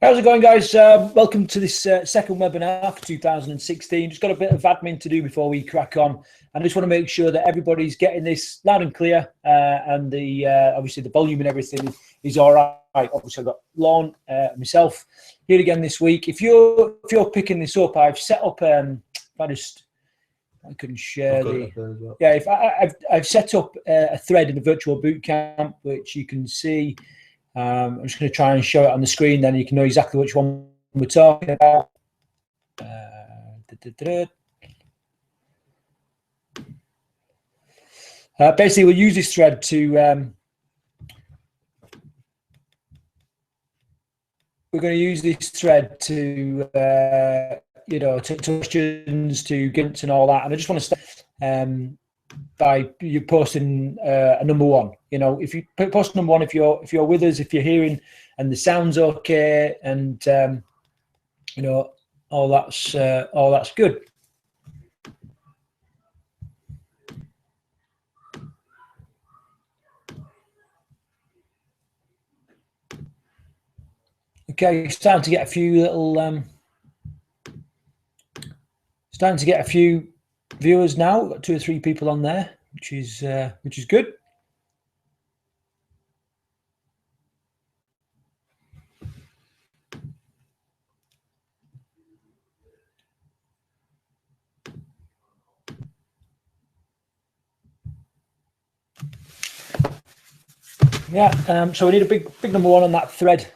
How's it going, guys? Welcome to this second webinar for 2016. Just got a bit of admin to do before we crack on. I just want to make sure that everybody's getting this loud and clear, and the obviously the volume and everything is all right. Obviously, I've got Lorne, myself here again this week. If you're picking this up, I've set up. I can share the. Well. Yeah, if I've set up a thread in the virtual bootcamp, which you can see. I'm just going to try and show it on the screen, then you can know exactly which one we're talking about. Basically, we'll use this thread to we're going to use this thread to to questions, to guidance and all that. And I just want to start by you posting a number one. If you post number one, if you're with us, if you're hearing and the sound's okay, and all that's good. Okay, starting to get a few little starting to get a few viewers now. We've got 2 or 3 people on there, which is good. Yeah, so we need a big number one on that thread.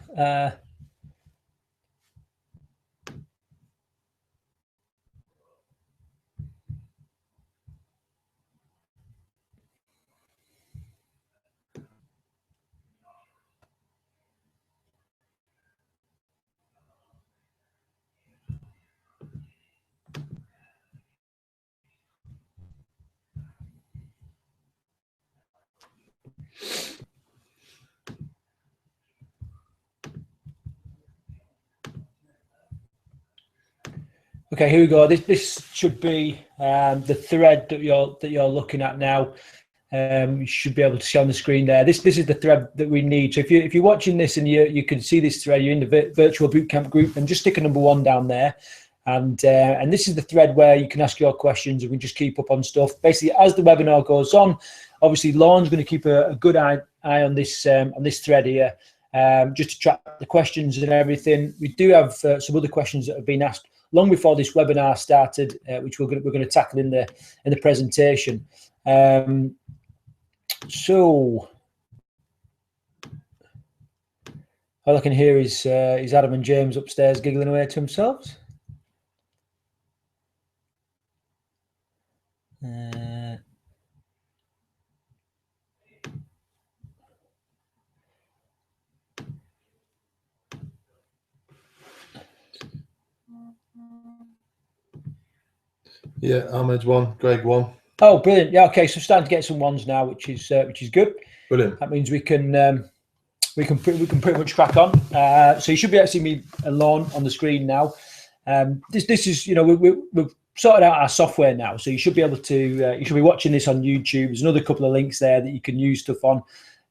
Okay, here we go. This should be the thread that you're looking at now. You should be able to see on the screen there. This is the thread that we need. So if you're watching this and you can see this thread, you're in the virtual bootcamp group, and just stick a number one down there. And this is the thread where you can ask your questions, and we just keep up on stuff. Basically, as the webinar goes on, obviously Lorne's going to keep a good eye on this thread here, just to track the questions and everything. We do have some other questions that have been asked long before this webinar started, which we're going to tackle in the presentation. So all I can hear is Adam and James upstairs giggling away to themselves. Yeah, Ahmed's one, Greg one. Oh, brilliant! Yeah, okay. So starting to get some ones now, which is good. Brilliant. That means we can pretty much crack on. So you should be able to see me and Lorne on the screen now. This is we've sorted out our software now, so you should be able to you should be watching this on YouTube. There's another couple of links there that you can use stuff on.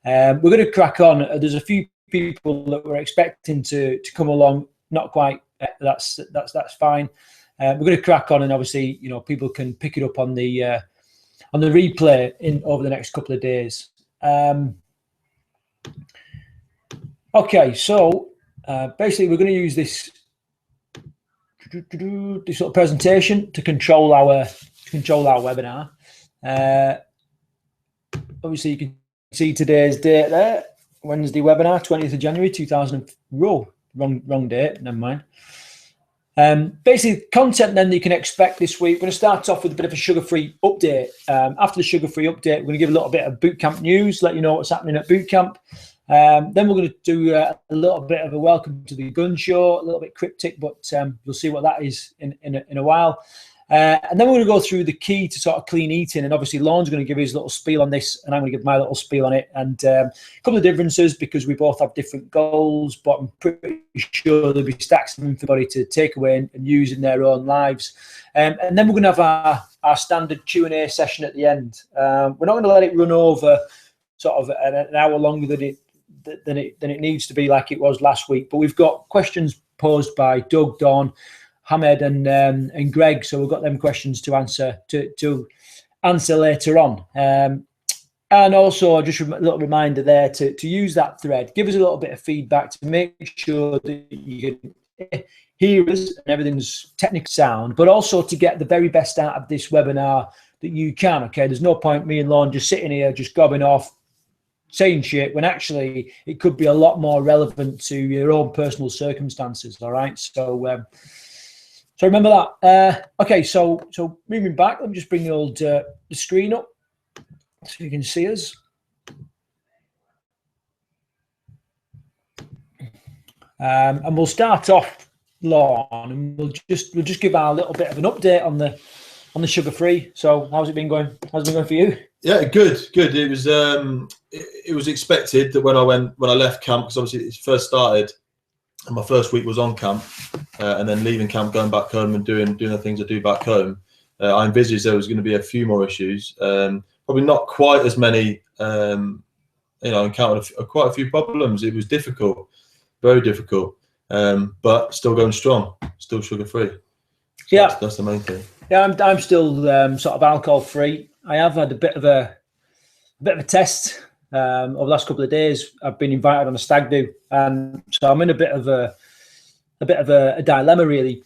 We're going to crack on. There's a few people that we're expecting to come along. Not quite. That's fine. We're going to crack on, and obviously, people can pick it up on the replay over the next couple of days. Okay, so basically, we're going to use this sort of presentation to control our webinar. Obviously, you can see today's date there, Wednesday webinar, 20th of January 2000. Wrong date. Never mind. Basically, content then that you can expect this week. We're going to start off with a bit of a sugar-free update. After the sugar-free update, we're going to give a little bit of bootcamp news, let you know what's happening at bootcamp. Then we're going to do a little bit of a welcome to the gun show, a little bit cryptic, but we'll see what that is in a while. And then we're going to go through the key to sort of clean eating, and obviously Lorne's going to give his little spiel on this, and I'm going to give my little spiel on it, and a couple of differences because we both have different goals, but I'm pretty sure there'll be stacks of everybody to take away and use in their own lives. And then we're going to have our standard Q&A session at the end. We're not going to let it run over sort of an hour longer than it needs to be, like it was last week. But we've got questions posed by Doug, Dawn, Hamed, and Greg. So we've got them questions to answer later on. And also, just a little reminder there to use that thread. Give us a little bit of feedback to make sure that you can hear us and everything's technically sound, but also to get the very best out of this webinar that you can. Okay, there's no point me and Lorne just sitting here, just gobbing off, saying shit, when actually it could be a lot more relevant to your own personal circumstances. All right, so remember that. Okay, so moving back, let me just bring the old the screen up so you can see us. And we'll start off, Lorne, and we'll just give our little bit of an update on the sugar-free. So how's it been going? How's it been going for you? Yeah, good. It was expected that when I left camp, because obviously it first started, and my first week was on camp, and then leaving camp, going back home and doing the things I do back home. I envisaged there was going to be a few more issues. Probably not quite as many. Encountered quite a few problems. It was difficult, very difficult, but still going strong, still sugar-free. So yeah, that's the main thing. Yeah, I'm still sort of alcohol-free. I have had a bit of a test over the last couple of days. I've been invited on a stag do, and so I'm in a bit of a dilemma, really.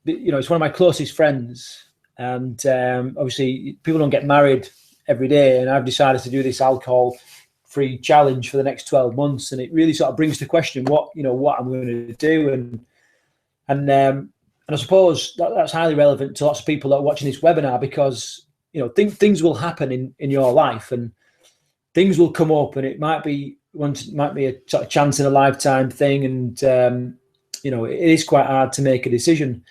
You know, it's one of my closest friends, and obviously people don't get married every day, and I've decided to do this alcohol-free challenge for the next 12 months, and it really sort of brings to question what I'm going to do, and I suppose that's highly relevant to lots of people that are watching this webinar, because things will happen in your life, and things will come up, and it might be a sort of chance in a lifetime thing, and it is quite hard to make a decision.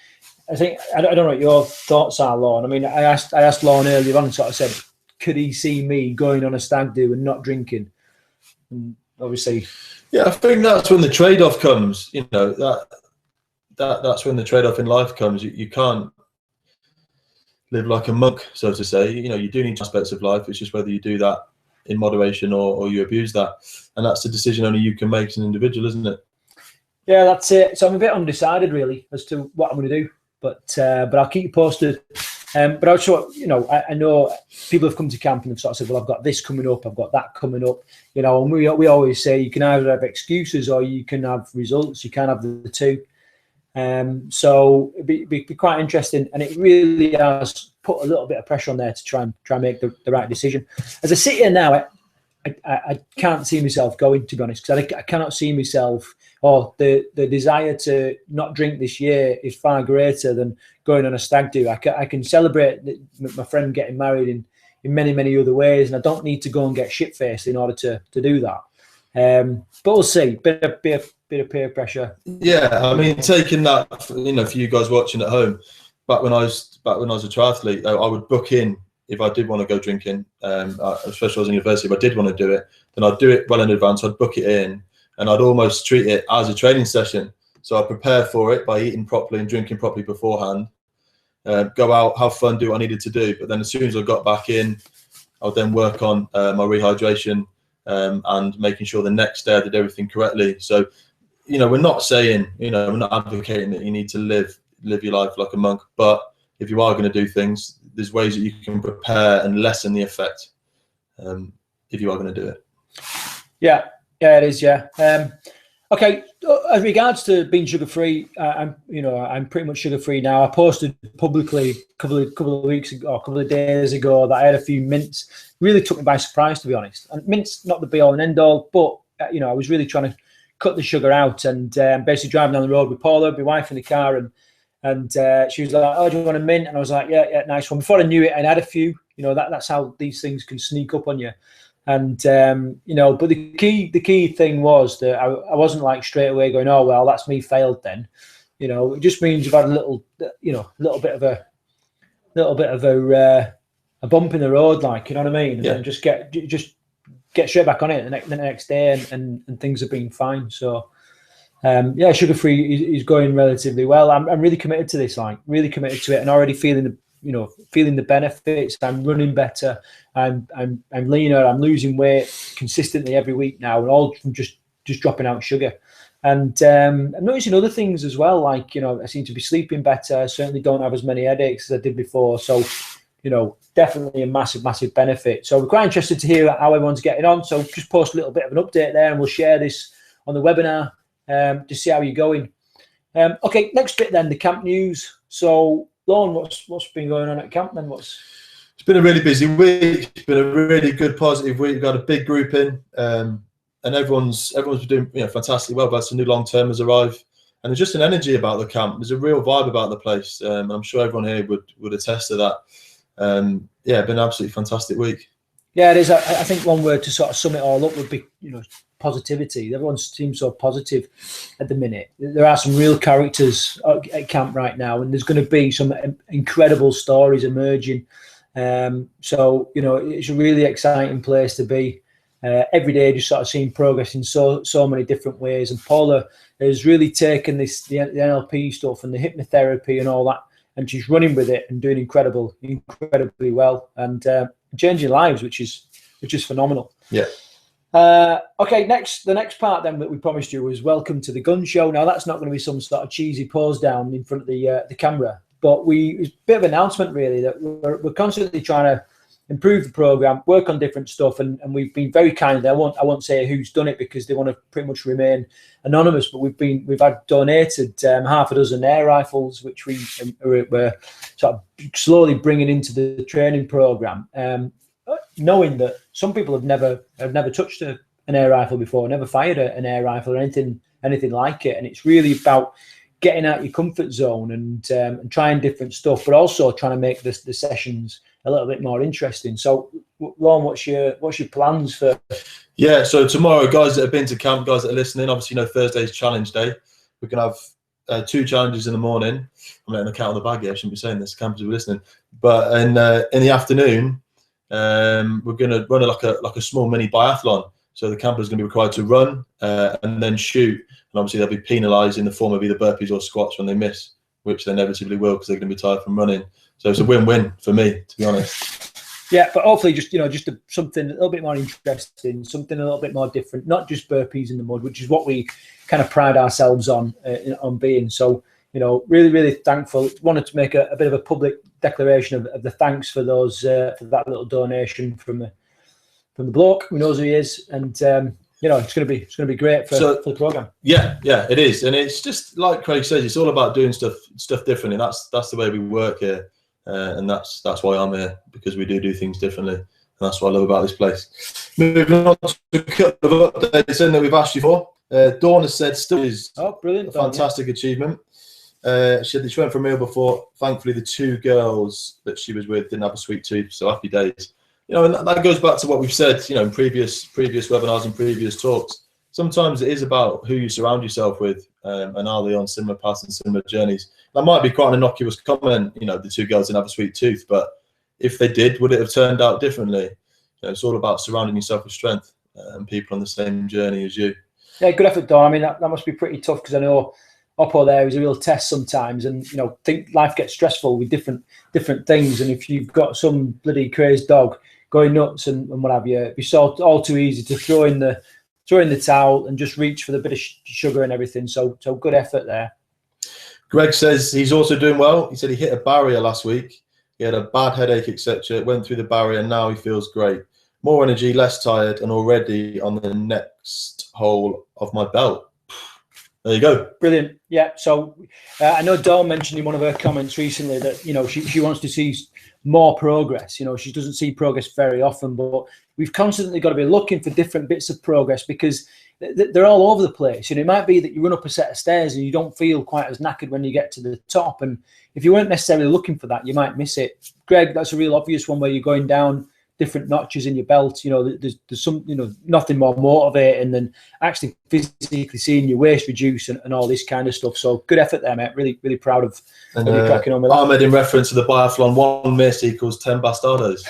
I think I don't know what your thoughts are, Lorne. I mean, I asked Lorne earlier on and sort of said, could he see me going on a stag do and not drinking? And obviously, yeah, I think that's when the trade-off comes. That's when the trade-off in life comes. You can't live like a monk, so to say. You do need aspects of life. It's just whether you do that in moderation or you abuse that, and that's a decision only you can make as an individual, isn't it? Yeah, that's it. So I'm a bit undecided, really, as to what I'm going to do, but I'll keep you posted. But also, I know people have come to camp and they've sort of said, well, I've got this coming up, I've got that coming up, and we always say you can either have excuses or you can have results. You can't have the two. So it'd be quite interesting, and it really has put a little bit of pressure on there to try and make the right decision. As I sit here now, I can't see myself going, to be honest, because I cannot see myself, or the desire to not drink this year is far greater than going on a stag do. I can celebrate my friend getting married in many, many other ways, and I don't need to go and get shit-faced in order to do that. But we'll see. Bit of peer pressure. Yeah, I mean, taking that, for you guys watching at home, back when I was a triathlete, I would book in if I did want to go drinking, especially when I was in university. If I did want to do it, then I'd do it well in advance. I'd book it in, and I'd almost treat it as a training session. So I'd prepare for it by eating properly and drinking properly beforehand. Go out, have fun, do what I needed to do. But then as soon as I got back in, I would then work on my rehydration and making sure the next day I did everything correctly. So, we're not saying, we're not advocating that you need to live your life like a monk. But if you are going to do things, there's ways that you can prepare and lessen the effect if you are going to do it. Yeah, it is. Yeah. Okay. As regards to being sugar-free, I'm pretty much sugar-free now. I posted publicly a couple of weeks ago, or a couple of days ago, that I had a few mints. Really took me by surprise, to be honest. And mints, not the be-all and end-all, but I was really trying to cut the sugar out, and basically driving down the road with Paula, my wife, in the car, and she was like, "Oh, do you want a mint?" And I was like, "Yeah, nice one." Before I knew it, I'd had a few. That's how these things can sneak up on you. And but the key thing was that I wasn't like straight away going, "Oh well, that's me failed then." It just means you've had a little bit of a bump in the road, like, you know what I mean? And then just get straight back on it the next day, and things have been fine. So sugar-free is going relatively well. I'm really committed to this, really committed to it, and already feeling the benefits. I'm running better. I'm leaner. I'm losing weight consistently every week now, and all from just just dropping out sugar. And I'm noticing other things as well, like, you know, I seem to be sleeping better. I certainly don't have as many headaches as I did before. So, you know, definitely a massive, massive benefit. So we're quite interested to hear how everyone's getting on. So just post a little bit of an update there, and we'll share this on the webinar to see how you're going. Okay, next bit then, the camp news. So, Lorne, what's been going on at camp then? It's been a really busy week. It's been a really good, positive week. We've got a big group in. And everyone's been doing, you know, fantastically well. But some new long-termers arrive, and there's just an energy about the camp. There's a real vibe about the place, and I'm sure everyone here would attest to that. Yeah, been an absolutely fantastic week. Yeah, it is. I think one word to sort of sum it all up would be, you know, positivity. Everyone seems so positive at the minute. There are some real characters at camp right now, and there's going to be some incredible stories emerging. So, you know, it's a really exciting place to be. Every day just sort of seeing progress in so many different ways, and Paula has really taken the NLP stuff and the hypnotherapy and all that, and she's running with it and doing incredibly well, and changing lives, which is phenomenal. Yeah. Okay, the next part then that we promised you was welcome to the gun show. Now that's not going to be some sort of cheesy pose down in front of the camera, but it's a bit of an announcement really that we're constantly trying to improve the program, work on different stuff, and we've been very kind. I won't say who's done it because they want to pretty much remain anonymous. But we've had donated half a dozen air rifles, which we're sort of slowly bringing into the training program, knowing that some people have never touched an air rifle before, never fired an air rifle or anything like it, and it's really about getting out your comfort zone and trying different stuff, but also trying to make the sessions a little bit more interesting. So, Lorne, what's your plans for? Yeah, so tomorrow, guys that have been to camp, guys that are listening, obviously, you know, Thursday's challenge day. We're going to have 2 challenges in the morning. I'm letting the cat on the bag here. I shouldn't be saying this. Campers are listening. But in the afternoon, we're going to run like a small mini biathlon. So the campers are going to be required to run and then shoot. And obviously, they'll be penalised in the form of either burpees or squats when they miss, which they inevitably will because they're going to be tired from running. So it's a win-win for me, to be honest. Yeah, but hopefully just something a little bit more interesting, something a little bit more different, not just burpees in the mud, which is what we kind of pride ourselves on being. So, you know, really, really thankful. Wanted to make a bit of a public declaration of the thanks for those for that little donation from the bloke who knows who he is, and you know, it's going to be great for the program. Yeah, it is, and it's just like Craig says, it's all about doing stuff differently. That's the way we work here. And that's why I'm here, because we do things differently, and that's what I love about this place. Moving on to a couple of updates in that we've asked you for. Dawn has said still is brilliant, a fantastic achievement. She went for a meal before. Thankfully, the 2 girls that she was with didn't have a sweet tooth, so happy days. You know, and that goes back to what we've said, you know, in previous webinars and previous talks. Sometimes it is about who you surround yourself with, and are they on similar paths and similar journeys. That might be quite an innocuous comment, you know, the 2 girls didn't have a sweet tooth, but if they did, would it have turned out differently? You know, it's all about surrounding yourself with strength and people on the same journey as you. Yeah, good effort, Don. I mean, that must be pretty tough, because I know Oppo there is a real test sometimes, and, you know, think life gets stressful with different things, and if you've got some bloody crazed dog going nuts and what have you, it'd be all too easy to throw in the towel and just reach for the bit of sugar and everything. So good effort there. Greg says he's also doing well. He said he hit a barrier last week. He had a bad headache, etc. Went through the barrier, and now he feels great. More energy, less tired, and already on the next hole of my belt. There you go. Brilliant. Yeah. So I know Dawn mentioned in one of her comments recently that, you know, she wants to see more progress. You know, she doesn't see progress very often, but we've constantly got to be looking for different bits of progress, because they're all over the place. You know, it might be that you run up a set of stairs and you don't feel quite as knackered when you get to the top, and if you weren't necessarily looking for that, you might miss it. Greg, that's a real obvious one, where you're going down different notches in your belt. You know, there's some, you know, nothing more motivating than actually physically seeing your waist reduce and all this kind of stuff. So good effort there, mate. Really, really proud of you cracking on with that. Ahmed, in reference to the biathlon, 1 miss equals 10 bastardos.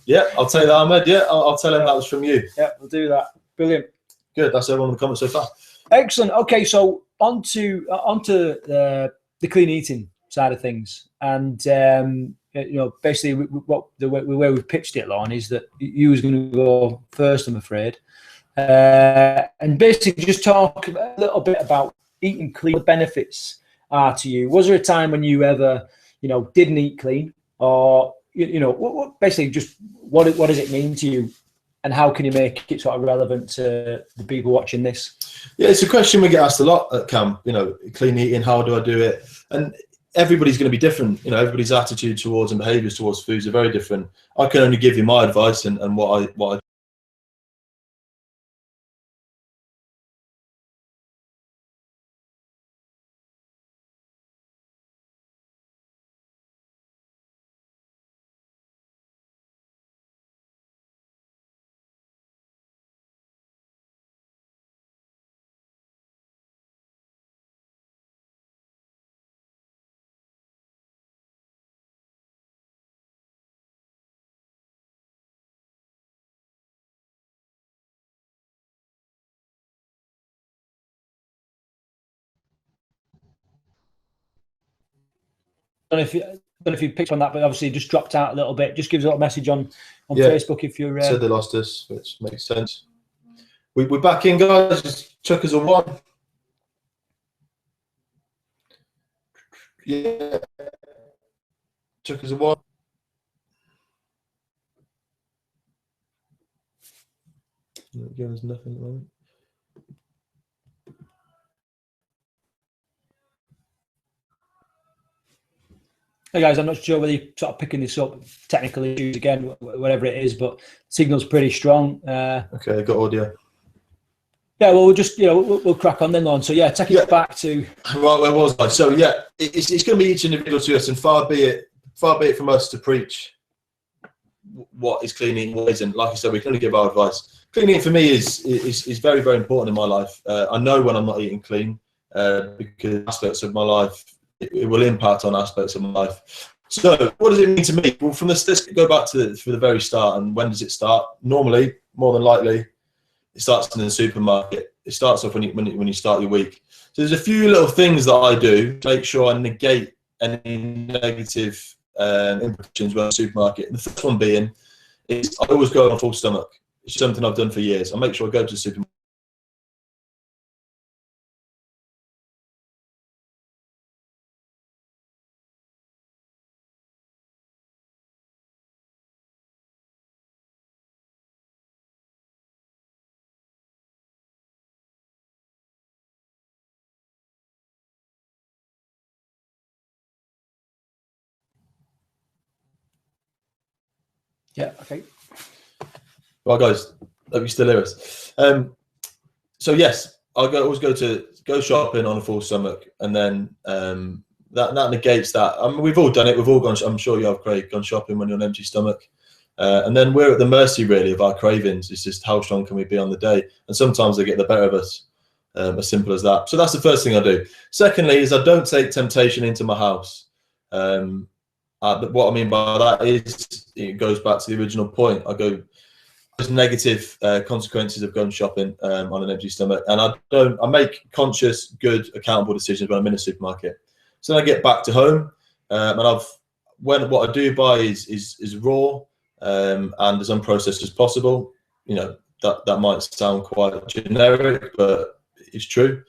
Yeah, I'll take that, Ahmed. Yeah, I'll tell him that was from you. Yeah, we'll do that. Brilliant. Good. That's everyone in the comments so far. Excellent. Okay, so on to the clean eating side of things, and you know, basically the way we've pitched it, Lorne, is that you was going to go first, I'm afraid. and basically just talk a little bit about eating clean, the benefits are to you. Was there a time when you ever, didn't eat clean, or what basically just what does it mean to you, and how can you make it sort of relevant to the people watching this? Yeah, it's a question we get asked a lot at camp. Clean eating, how do I do it? And everybody's going to be different. Everybody's attitude towards and behaviours towards foods are very different. I can only give you my advice and what I I don't know if you picked on that, but obviously just dropped out a little bit. Just give us a little message on Facebook if you're. Said they lost us, which makes sense. We're back in, guys. Just chuck us a 1. Yeah, chuck us a 1. Give us nothing at the moment. Hey guys, I'm not sure whether you're sort of picking this up, technical issues again, whatever it is, but signal's pretty strong. Okay, I got audio. Yeah, well, we'll just we'll crack on then, Lorne. So yeah, take it back to. Right, where was I? So yeah, it's going to be each individual to us, and far be it from us to preach what is clean eating, what isn't. Like I said, we can only give our advice. Clean eating for me is very, very important in my life. I know when I'm not eating clean because aspects of my life. It will impact on aspects of my life. So what does it mean to me? Well, let's go back to the very start. And when does it start? Normally, more than likely, it starts in the supermarket. It starts off when you start your week. So there's a few little things that I do to make sure I negate any negative impressions when I'm in the supermarket. The first one being is I always go on a full stomach. It's something I've done for years. I make sure I go to the supermarket. Yeah. Okay. Well, guys, hope you still hear us. So yes, always go shopping on a full stomach, and then that negates that. I mean, we've all done it. We've all gone. I'm sure you have, Craig, gone shopping when you're on an empty stomach, and then we're at the mercy really of our cravings. It's just how strong can we be on the day, and sometimes they get the better of us. As simple as that. So that's the first thing I do. Secondly, is I don't take temptation into my house. But what I mean by that is it goes back to the original point. There's negative consequences of going shopping on an empty stomach, and I make conscious, good, accountable decisions when I'm in a supermarket. So then I get back to home, and what I do buy is raw and as unprocessed as possible. That might sound quite generic, but it's true.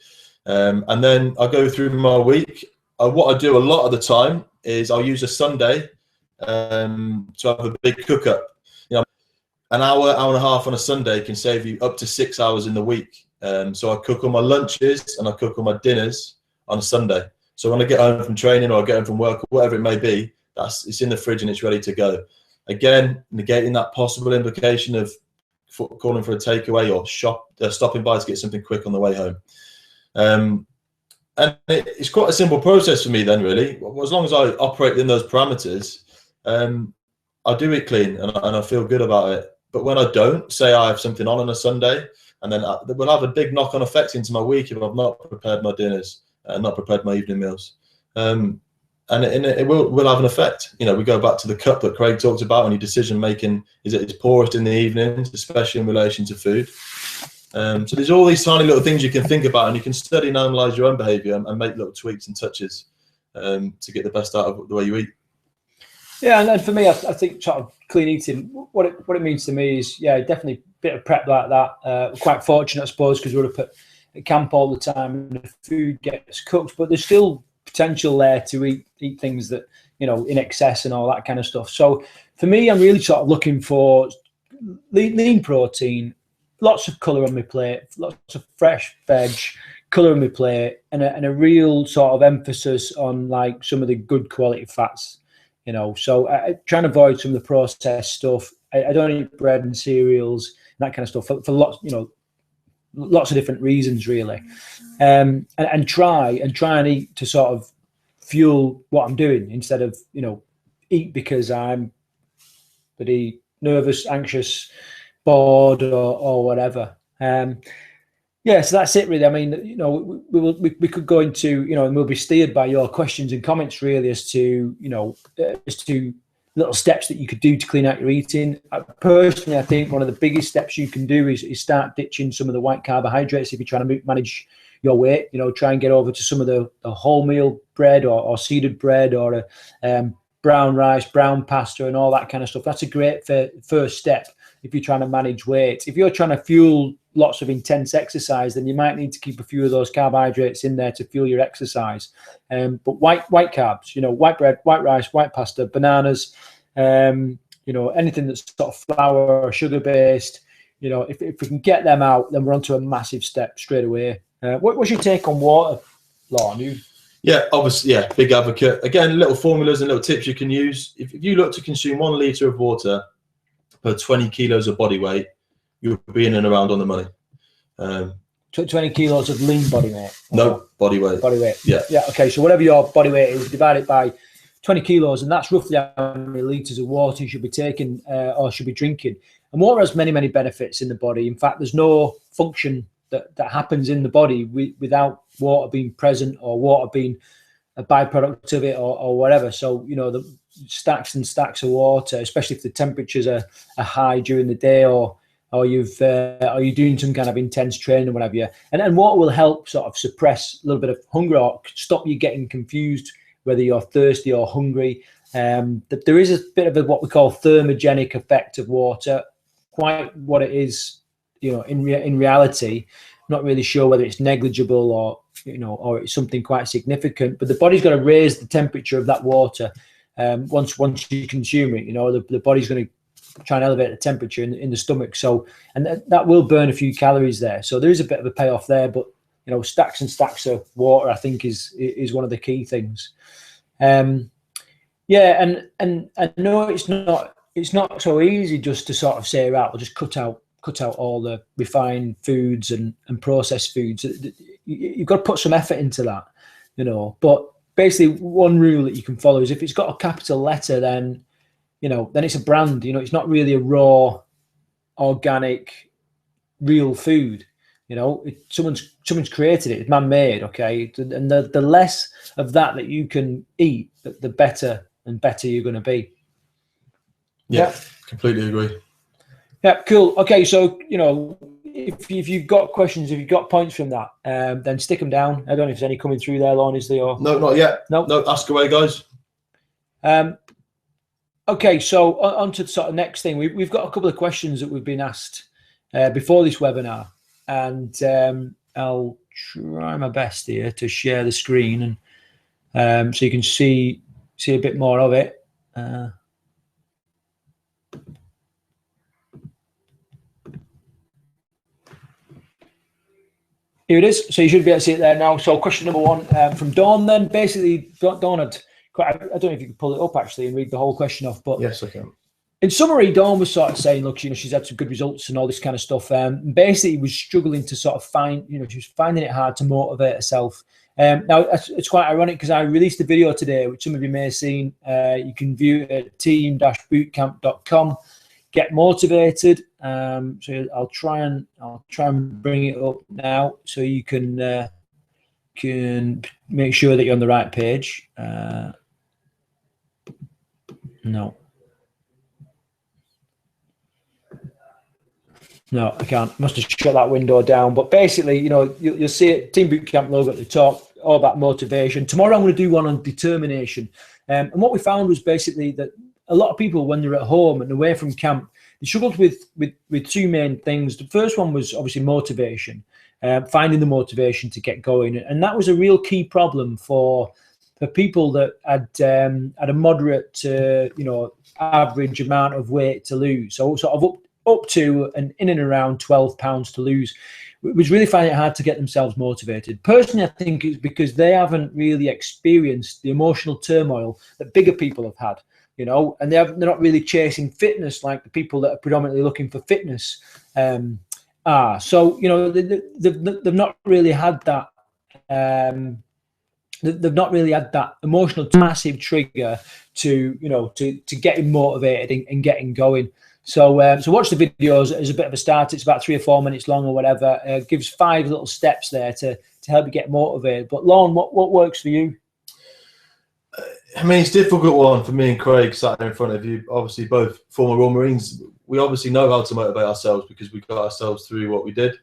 And then I go through my week. What I do a lot of the time is I'll use a Sunday to have a big cook up. An hour and a half on a Sunday can save you up to 6 hours in the week. So I cook all my lunches and I cook all my dinners on a Sunday. So when I get home from training or I get home from work or whatever it may be, it's in the fridge and it's ready to go. Again, negating that possible implication of calling for a takeaway or stopping by to get something quick on the way home. And it's quite a simple process for me then, really. As long as I operate in those parameters, I do it clean and I feel good about it. But when I don't, say I have something on a Sunday, and then it will have a big knock-on effect into my week if I've not prepared my dinners and not prepared my evening meals. And it will have an effect. We go back to the cup that Craig talked about, and your decision making is at its poorest in the evenings, especially in relation to food. So there's all these tiny little things you can think about, and you can study and analyze your own behavior and make little tweaks and touches to get the best out of the way you eat. Yeah, and for me, I think sort of clean eating, what it means to me is, definitely bit of prep like that. We're quite fortunate, I suppose, because we're up at camp all the time and the food gets cooked, but there's still potential there to eat things that, you know, in excess and all that kind of stuff. So for me, I'm really sort of looking for lean protein, lots of colour on my plate, lots of fresh veg, colour on my plate, and a real sort of emphasis on like some of the good quality fats, you know. So I try and avoid some of the processed stuff. I don't eat bread and cereals, that kind of stuff for lots, you know, lots of different reasons, really. And try and eat to sort of fuel what I'm doing instead of, you know, eat because I'm pretty nervous, anxious, bored, or whatever. Yeah, so that's it, really. I mean, you know, we could go into, you know, and we'll be steered by your questions and comments, really, as to, you know, as to little steps that you could do to clean out your eating. Personally, I think one of the biggest steps you can do is start ditching some of the white carbohydrates if you're trying to manage your weight. You know, try and get over to some of the wholemeal bread or seeded bread or brown rice, brown pasta, and all that kind of stuff. That's a great first step if you're trying to manage weight. If you're trying to fuel lots of intense exercise, then you might need to keep a few of those carbohydrates in there to fuel your exercise. But white carbs, you know, white bread, white rice, white pasta, bananas, you know, anything that's sort of flour or sugar based, you know, if we can get them out, then we're onto a massive step straight away. What's your take on water, Lorne? Yeah, obviously, yeah, big advocate. Again, little formulas and little tips you can use. If you look to consume 1 litre of water per 20 kilos of body weight, you'll be in and around on the money. 20 kilos of lean body weight? No, body weight. Body weight. Yeah. Yeah, okay, so whatever your body weight is, divide it by 20 kilos, and that's roughly how many litres of water you should be taking or should be drinking. And water has many, many benefits in the body. In fact, there's no function that happens in the body without water being present or water being a byproduct of it or whatever. So, you know, the stacks and stacks of water, especially if the temperatures are high during the day or you're doing some kind of intense training or whatever. And water will help sort of suppress a little bit of hunger or stop you getting confused whether you're thirsty or hungry. There is a bit of what we call thermogenic effect of water. Quite what it is, you know, in reality, not really sure whether it's negligible or, you know, or it's something quite significant. But the body's got to raise the temperature of that water once you consume it. You know, the body's going to try and elevate the temperature in the stomach. So, and that will burn a few calories there. So there is a bit of a payoff there. But, you know, stacks and stacks of water, I think, is one of the key things. Yeah, and I know it's not so easy just to sort of say, right, we'll just cut out all the refined foods and processed foods. You've got to put some effort into that, you know. But basically, one rule that you can follow is if it's got a capital letter, then, you know, then it's a brand. You know, it's not really a raw, organic, real food. You know, someone's created it. It's man-made, okay. And the less of that you can eat, the better and better you're going to be. Yeah, completely agree. Yeah, cool. Okay, so, you know, if you've got questions, if you've got points from that, then stick them down. I don't know if there's any coming through there, Lorne, is there? Or... No, not yet. No, ask away, guys. Okay, so on to the sort of next thing. We've got a couple of questions that we've been asked before this webinar, and I'll try my best here to share the screen, and so you can see a bit more of it. Here it is. So you should be able to see it there now. So question number one from Dawn then. Basically, Dawn had quite, I don't know if you could pull it up actually and read the whole question off. But yes, I can. In summary, Dawn was sort of saying, look, you know, she's had some good results and all this kind of stuff. Basically, was struggling to sort of find, you know, she was finding it hard to motivate herself. Now, it's quite ironic because I released a video today, which some of you may have seen. You can view it at team-bootcamp.com. Get motivated. So I'll try and bring it up now so you can make sure that you're on the right page. No, I can't. Must have shut that window down. But basically, you know, you'll see it, Team Bootcamp logo at the top, all about motivation. Tomorrow I'm going to do one on determination. And what we found was basically that a lot of people, when they're at home and away from camp, they struggled with two main things. The first one was obviously motivation, finding the motivation to get going, and that was a real key problem for people that had a moderate to average amount of weight to lose. So sort of up to and in and around 12 pounds to lose, was really finding it hard to get themselves motivated. Personally, I think it's because they haven't really experienced the emotional turmoil that bigger people have had, and they're not really chasing fitness like the people that are predominantly looking for fitness are. So, they've not really had that. They've not really had that emotional massive trigger to getting motivated and getting going. So watch the videos as a bit of a start. It's about 3 or 4 minutes long or whatever. Gives 5 little steps there to help you get motivated. But Lorne, what works for you? I mean, it's a difficult one for me and Craig sat there in front of you. Obviously, both former Royal Marines. We obviously know how to motivate ourselves because we got ourselves through what we did.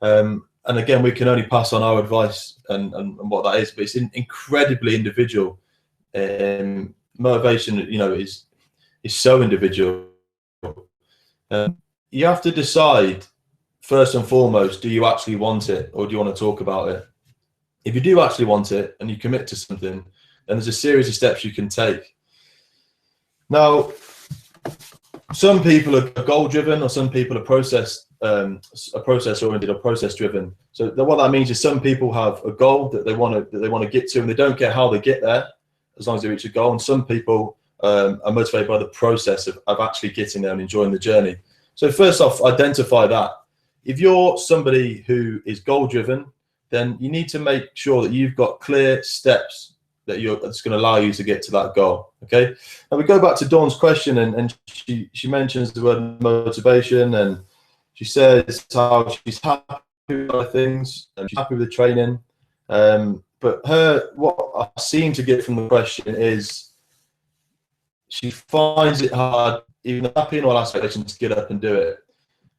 And again, we can only pass on our advice and what that is. But it's incredibly individual. Motivation, is so individual. You have to decide first and foremost, do you actually want it or do you want to talk about it? If you do actually want it and you commit to something, then there's a series of steps you can take. Now, some people are goal driven or some people are process oriented or process driven. So what that means is some people have a goal that they want to get to and they don't care how they get there as long as they reach a goal, and some people are motivated by the process of actually getting there and enjoying the journey. So first off, identify that. If you're somebody who is goal driven, then you need to make sure that you've got clear steps that's going to allow you to get to that goal. Okay. Now we go back to Dawn's question, and she mentions the word motivation, and she says how she's happy with things and she's happy with the training. But what I seem to get from the question is she finds it hard, even happy in all aspects, to get up and do it.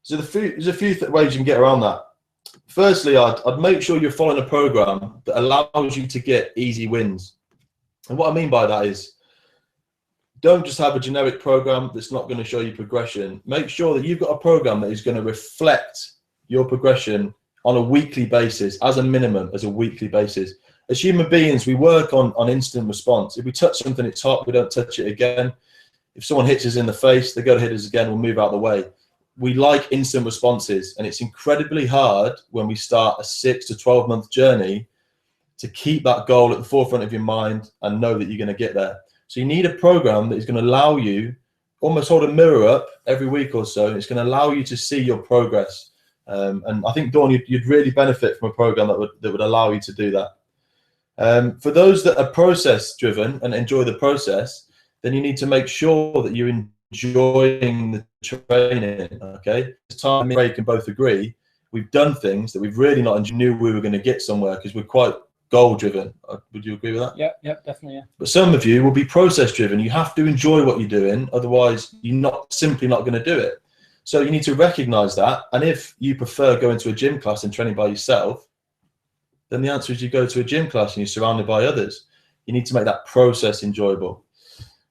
So there's a few ways you can get around that. Firstly, I'd make sure you're following a program that allows you to get easy wins. And what I mean by that is, don't just have a generic program that's not going to show you progression. Make sure that you've got a program that is going to reflect your progression on a weekly basis, as a minimum, as a weekly basis. As human beings, we work on instant response. If we touch something, it's hot, we don't touch it again. If someone hits us in the face, they go to hit us again, we'll move out of the way. We like instant responses, and it's incredibly hard when we start a 6 to 12 month journey to keep that goal at the forefront of your mind and know that you're going to get there. So you need a program that is going to allow you, almost hold a mirror up every week or so, and it's going to allow you to see your progress. And I think, Dawn, you'd really benefit from a program that would allow you to do that. For those that are process driven and enjoy the process, then you need to make sure that you're enjoying the training. Okay, Tom and Craig can both agree we've done things that we've really not enjoyed, knew we were going to get somewhere because we're quite goal driven. Would you agree with that? Yeah, definitely. Yeah. But some of you will be process driven. You have to enjoy what you're doing, otherwise you're simply not going to do it. So you need to recognize that. And if you prefer going to a gym class and training by yourself, then the answer is you go to a gym class and you're surrounded by others. You need to make that process enjoyable.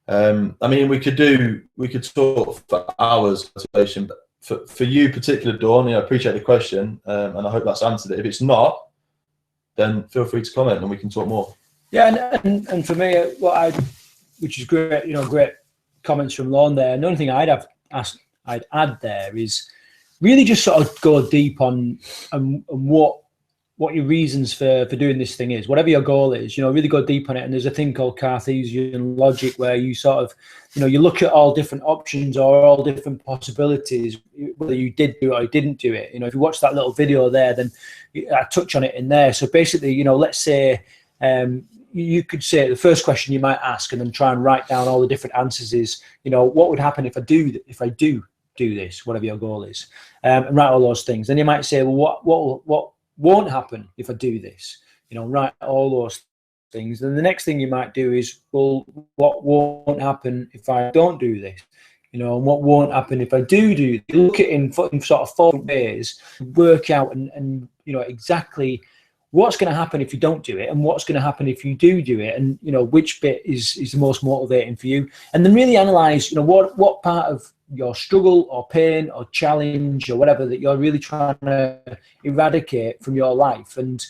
I mean, we could talk for hours motivation, but for you particular, Dawn, I appreciate the question, and I hope that's answered it. If it's not, then feel free to comment and we can talk more. Yeah, and for me, which is great, great comments from Lorne there. And the only thing I'd add there is really just sort of go deep on what your reasons for doing this thing is, whatever your goal is, really go deep on it. And there's a thing called Cartesian logic where you sort of, you look at all different options or all different possibilities, whether you did do it or you didn't do it. If you watch that little video there, then I touch on it in there. So basically, let's say you could say the first question you might ask and then try and write down all the different answers is, what would happen if I do this, whatever your goal is, and write all those things. Then you might say, well, what won't happen if I do this? Write all those things. Then the next thing you might do is, well, what won't happen if I don't do this? And what won't happen if I do this? You look at it in sort of 4 ways, work out and exactly what's going to happen if you don't do it and what's going to happen if you do it, and which bit is the most motivating for you, and then really analyze what part of your struggle or pain or challenge or whatever that you're really trying to eradicate from your life, and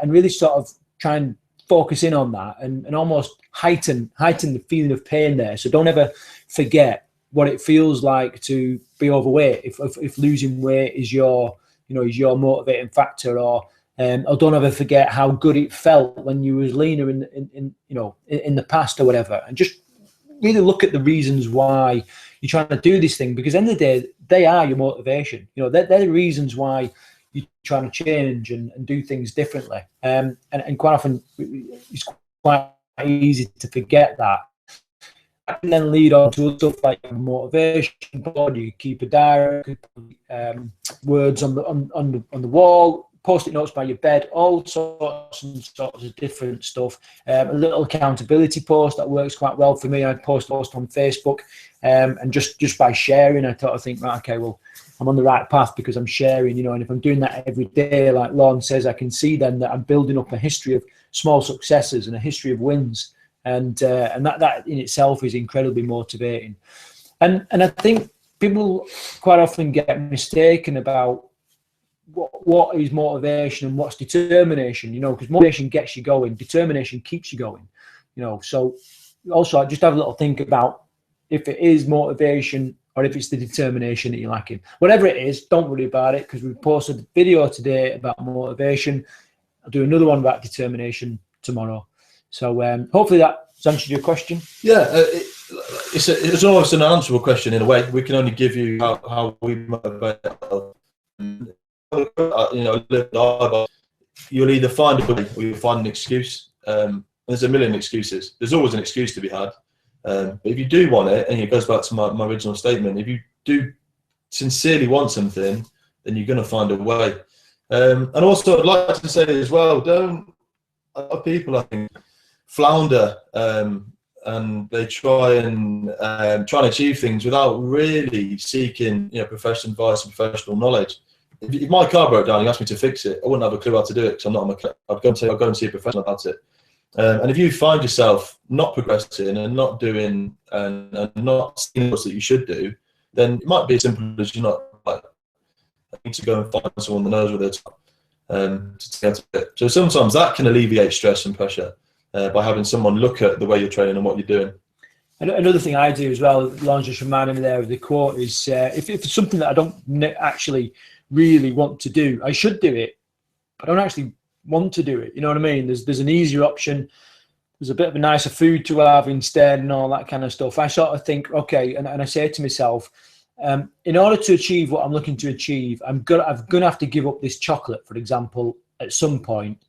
really sort of try and focus in on that, and almost heighten the feeling of pain there. So don't ever forget what it feels like to be overweight. If losing weight is your motivating factor, or don't ever forget how good it felt when you was leaner in the past or whatever, and just really look at the reasons why you're trying to do this thing, because at the end of the day, they are your motivation. They're the reasons why you're trying to change and do things differently. And quite often it's quite easy to forget that. And then lead on to stuff like motivation board. You keep a diary, words on the wall, post-it notes by your bed, all sorts of different stuff. A little accountability post that works quite well for me. I post on Facebook, and just by sharing, I sort of think, right, okay, well, I'm on the right path because I'm sharing, and if I'm doing that every day, like Lorne says, I can see then that I'm building up a history of small successes and a history of wins. And that in itself is incredibly motivating. And I think people quite often get mistaken about what is motivation and what's determination, because motivation gets you going, determination keeps you going, So also just have a little think about if it is motivation or if it's the determination that you're lacking. Whatever it is, don't worry about it, because we posted a video today about motivation. I'll do another one about determination tomorrow. So hopefully that's answered your question. Yeah, it's almost an unanswerable question in a way. We can only give you how we motivate. You'll either find a way or you'll find an excuse. There's a million excuses. There's always an excuse to be had. But if you do want it, and it goes back to my original statement, if you do sincerely want something, then you're going to find a way. And also, I'd like to say as well, a lot of people, I think, flounder and they try and achieve things without really seeking professional advice and professional knowledge. If my car broke down and you asked me to fix it, I wouldn't have a clue how to do it because I'm not a mechanic. I'd go and see a professional about it. And if you find yourself not progressing and not doing and not seeing what you should do, then it might be as simple as I need to go and find someone that knows what they're talking to get it. So sometimes that can alleviate stress and pressure by having someone look at the way you're training and what you're doing. Another thing I do as well, Lorne just reminded me there of the quote, is if it's something that I don't actually really want to do, I should do it, but I don't actually want to do it. You know what I mean? There's an easier option. There's a bit of a nicer food to have instead and all that kind of stuff. I sort of think, okay, and I say to myself, in order to achieve what I'm looking to achieve, I'm gonna have to give up this chocolate, for example, at some point.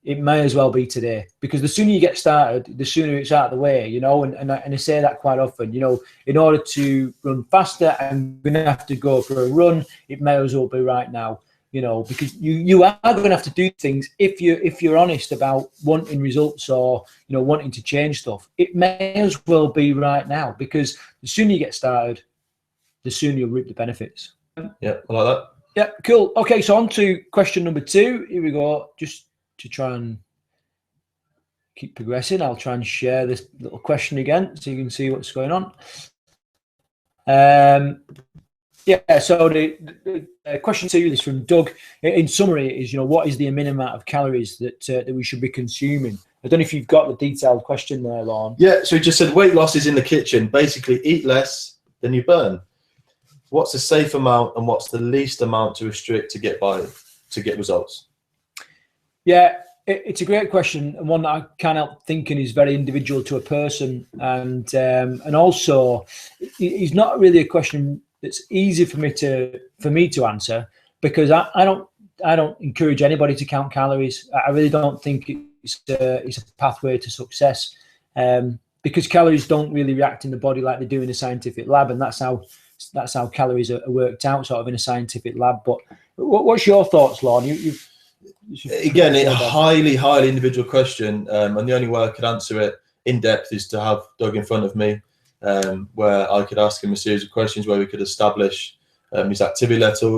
It may as well be today, because the sooner you get started, the sooner it's out of the way, and I say that quite often, in order to run faster, I'm going to have to go for a run. It may as well be right now, because you are going to have to do things if you're honest about wanting results or, wanting to change stuff. It may as well be right now, because the sooner you get started, the sooner you'll reap the benefits. Yeah, I like that. Yeah, cool. Okay, so on to question number 2. Here we go. Just to try and keep progressing, I'll try and share this little question again so you can see what's going on. Yeah, so the question 2 is from Doug. In summary, is what is the minimum amount of calories that we should be consuming? I don't know if you've got the detailed question there, Lorne. Yeah, so he just said weight loss is in the kitchen. Basically, eat less than you burn. What's the safe amount and what's the least amount to restrict to get results? Yeah, it's a great question, and one that I can't help thinking is very individual to a person, and also it's not really a question that's easy for me to answer, because I don't encourage anybody to count calories. I really don't think it's a pathway to success, because calories don't really react in the body like they do in a scientific lab, and that's how calories are worked out, sort of in a scientific lab. But what's your thoughts, Lorne? Again, a highly individual question, and the only way I could answer it in depth is to have Doug in front of me, where I could ask him a series of questions where we could establish his activity levels,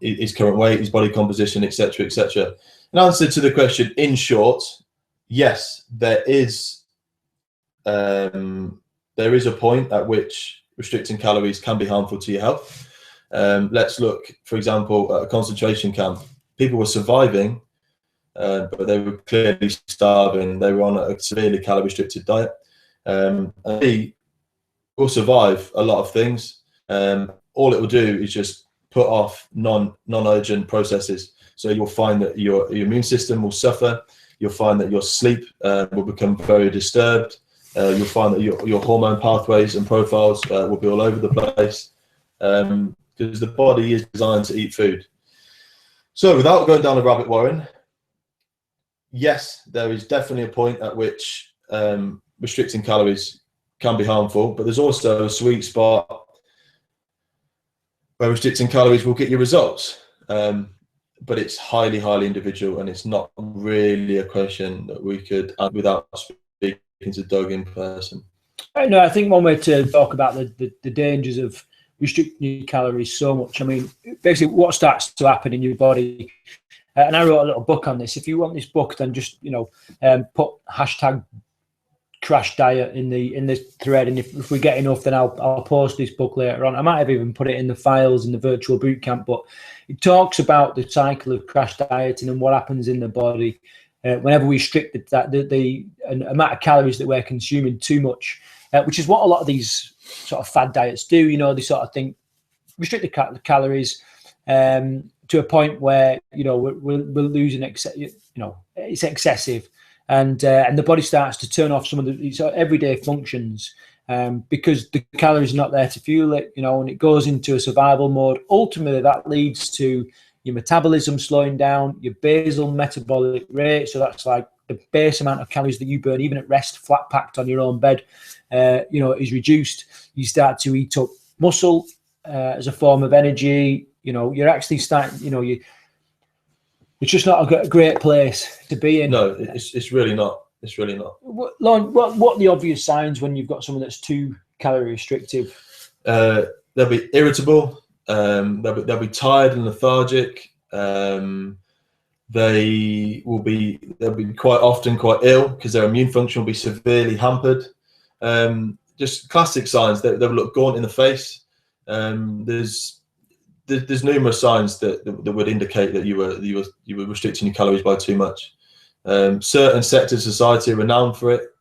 his current weight, his body composition, etc., etc. In answer to the question, in short, yes, there is there is a point at which restricting calories can be harmful to your health. Let's look, for example, at a concentration camp. People were surviving, but they were clearly starving. They were on a severely calorie restricted diet. And they will survive a lot of things. All it will do is just put off non-urgent processes. So you'll find that your immune system will suffer. You'll find that your sleep will become very disturbed. You'll find that your hormone pathways and profiles will be all over the place, because the body is designed to eat food. So without going down a rabbit warren, yes, there is definitely a point at which restricting calories can be harmful, but there's also a sweet spot where restricting calories will get you results. But it's highly, highly individual, and it's not really a question that we could add without speaking to Doug in person. No, I think one way to talk about the dangers of restricting calories so much. I mean, basically what starts to happen in your body, and I wrote a little book on this. If you want this book, then just, put hashtag crash diet in the thread, and if we get enough, then I'll post this book later on. I might have even put it in the files in the virtual boot camp, but it talks about the cycle of crash dieting and what happens in the body whenever we restrict the amount of calories that we're consuming too much, which is what a lot of these sort of fad diets do. They sort of think restrict the calories to a point where we're losing it's excessive. And the body starts to turn off some of the everyday functions because the calories are not there to fuel it, and it goes into a survival mode. Ultimately, that leads to your metabolism slowing down, your basal metabolic rate. So that's like the base amount of calories that you burn, even at rest, flat packed on your own bed, is reduced. You start to eat up muscle as a form of energy. You're actually starting, it's just not a great place to be in. No, it's really not. It's really not. Lorne, what are the obvious signs when you've got someone that's too calorie restrictive? They'll be irritable. They'll be tired and lethargic. They'll be quite often quite ill because their immune function will be severely hampered. Just classic signs. They'll look gaunt in the face. There's numerous signs that would indicate that you were restricting your calories by too much. Certain sectors of society are renowned for it.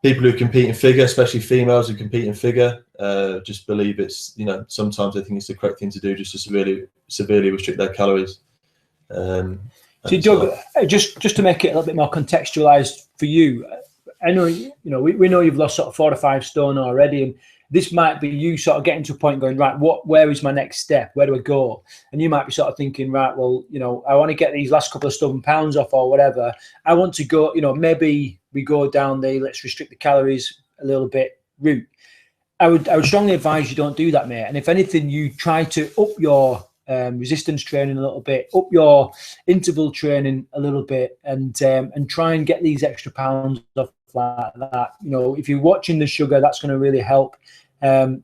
People who compete in figure, especially females who compete in figure, just believe it's, sometimes they think it's the correct thing to do, just to severely restrict their calories. So Doug, just to make it a little bit more contextualized for you, I know we know you've lost sort of 4 to 5 stone already, and this might be you sort of getting to a point going, right, where is my next step? Where do I go? And you might be sort of thinking, right, well, I want to get these last couple of stubborn pounds off or whatever. I want to go, maybe we go down the let's restrict the calories a little bit route. I would strongly advise you don't do that, mate. And if anything, you try to up your resistance training a little bit, up your interval training a little bit, and try and get these extra pounds off like that. If you're watching the sugar, that's going to really help. Them